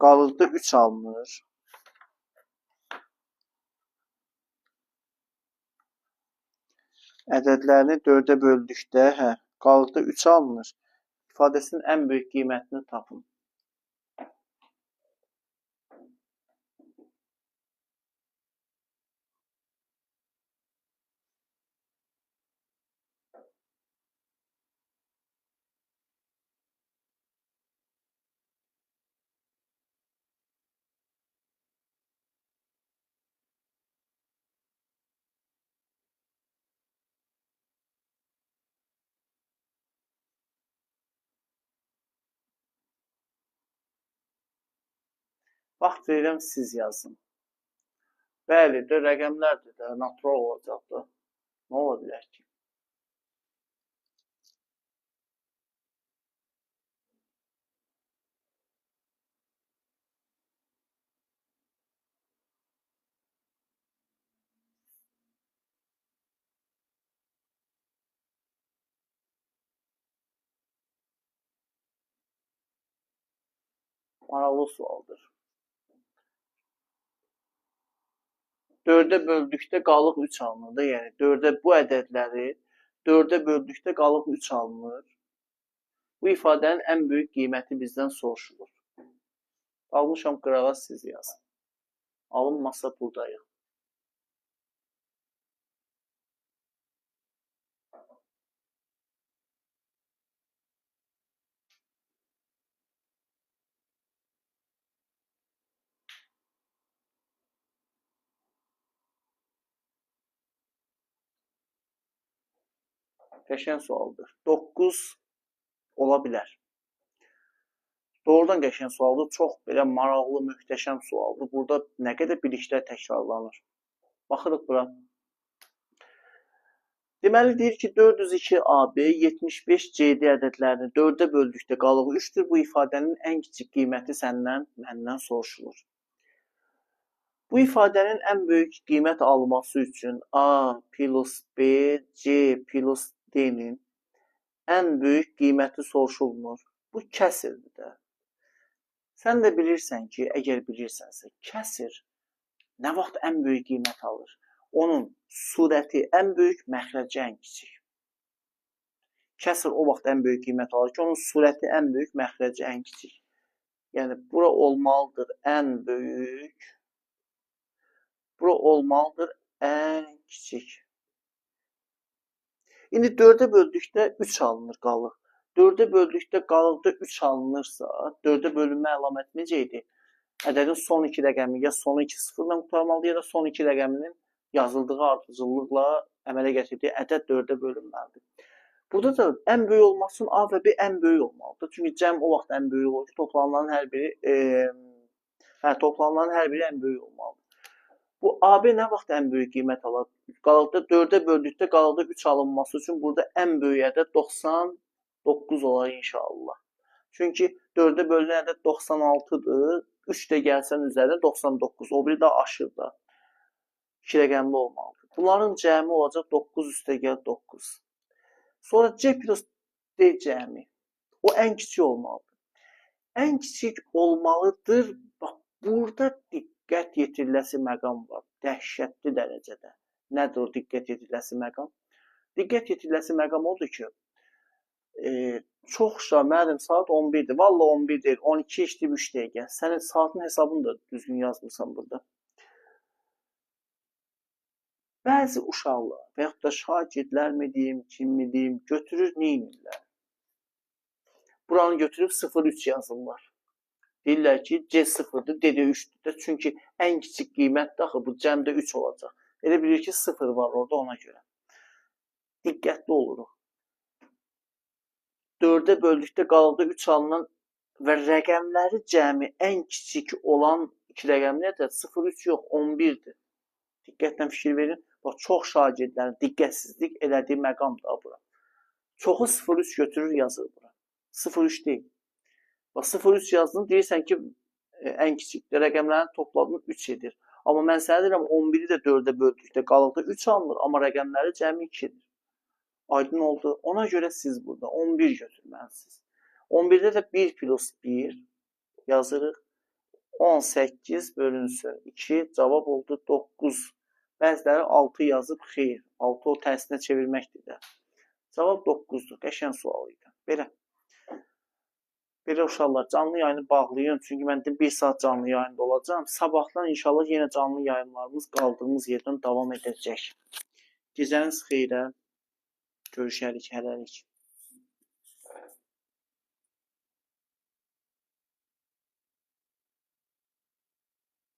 qalıqda 3 alınır. Ədədlərini 4-ə böldükdə, qalıqda 3 alınır. İfadəsinin ən böyük qiymətini tapın. Vaxt verirəm, siz yazın. Bəli, rəqəmlərdir də, natural olacaqdır. Nə ola bilər ki? Maraqlı sualdır. 4-ə böldükdə qalıq 3 alınır. Yəni 4-ə bu ədədləri 4-ə böldükdə qalıq 3 alınır. Bu ifadənin ən böyük qiyməti bizdən soruşulur. Almışam qırağa, siz yazın. Alınmasa buradayıq. Qəşəng sualdır. 9 ola bilər. Doğrudan qəşəng sualdır. Çox belə maraqlı, möhtəşəm sualdır. Burada nə qədər biliklər təkrarlanır. Baxırıq bura. Deməli deyir ki, 402 AB 75 CD ədədlərini 4-ə böldükdə qalığı 3-dür. Bu ifadənin ən kiçik qiyməti səndən, məndən soruşulur. Bu ifadənin ən böyük qiymət alması üçün A plus B, C plus D-nin ən böyük qiyməti soruşulmur. Bu kəsirdir də. Sən də bilirsən ki, əgər bilirsənsə, kəsir nə vaxt ən böyük qiymət alır? Onun surəti ən böyük, məxrəci ən kiçik. Kəsr o vaxt ən böyük qiymət alır ki, onun surəti ən böyük, məxrəci ən kiçik. Yəni, bura olmalıdır ən böyük, bura olmalıdır ən kiçik. İndi 4-ə böldükdə 3 alınır qalıq. 4-ə böldükdə qalıqda 3 alınırsa, 4-ə bölünmə əlaməti necə idi? Ədədin son 2 rəqəmi ya sonu 2 sıfırla qurtarmalıdır, ya da son 2 rəqəminin yazıldığı ardıcıllıqla əmələ gətirdiyi ədəd 4-ə bölünməlidir. Burada da ən böyük olması üçün A və B ən böyük olmalıdır. Çünki cəm o vaxt ən böyük olur ki, toplananların hər biri ən böyük olmalıdır. Bu AB nə vaxt ən böyük qiymət alır? Qalıqda 4-ə böldükdə qalıqda 3 alınması üçün burada ən böyük ədəd 99 olar inşallah. Çünki 4-ə bölünən ədəd 96-dır. 3 də gəlsən üzərinə 99. O biri də aşır da. 2 rəqəmli olmalıdır. Bunların cəmi olacaq 9 üstə gəl 9. Sonra C plus D cəmi. O ən kiçik olmalıdır. Ən kiçik olmalıdır. Bax, burada diqqət yetiriləsi məqam var. Dəhşətli dərəcədə. Nədir o diqqət yetiriləsi məqam? Diqqət yetiriləsi məqam odur ki, çox şah, mənim saat 11-dir. Valla 11 deyil, 12 işləyib 3 dəqiqə. Sənin saatın hesabını da düzgün yazmırsan burada. Bəzi uşaqlar və yaxud da şagirdlər mi deyim, kim mi deyim, götürür, neynirlər? Buranı götürüb 0,3 yazırlar. Deyirlər ki, C0-dır, D də 3-dür. Çünki ən kiçik qiymət daxı bu cəmdə 3 olacaq. Elə bilir ki, 0 var orada ona görə. Diqqətli oluruq. 4-ə böldükdə qalıqda 3 alınan və rəqəmləri cəmi ən kiçik olan 2 rəqəmli ədəd 0,3 yox, 11-dir. Diqqətlə fikir verin. Bax, çox şagirdlərin diqqətsizlik elədiyi məqam da bura. Çoxu 0,3 götürür, yazır bura. 0,3 deyil. Bax, 0,3 yazdın, deyirsən ki, ən kiçik rəqəmlərin topladığını 3 edir. Amma mən sənə deyirəm, 11-i də 4-ə böldükdə qalıqda 3 alınır, amma rəqəmləri cəmi 2-dir. Aydın oldu. Ona görə siz burada 11 götürməlisiniz. 11-də də 1 plus 1 yazırıq. 18 bölünsün 2, cavab oldu 9. Bəziləri 6 yazıb, xeyr. 6 o tərsinə çevirməkdir də. Cavab 9-dur. Qəşəng sual idi. Belə. Belə uşaqlar, canlı yayını bağlayın. Çünki mən 1 saat canlı yayında olacağım. Sabahdan inşallah yenə canlı yayınlarımız qaldığımız yerdən davam edəcək. Gecəniz xeyrə. Görüşərik, hələlik.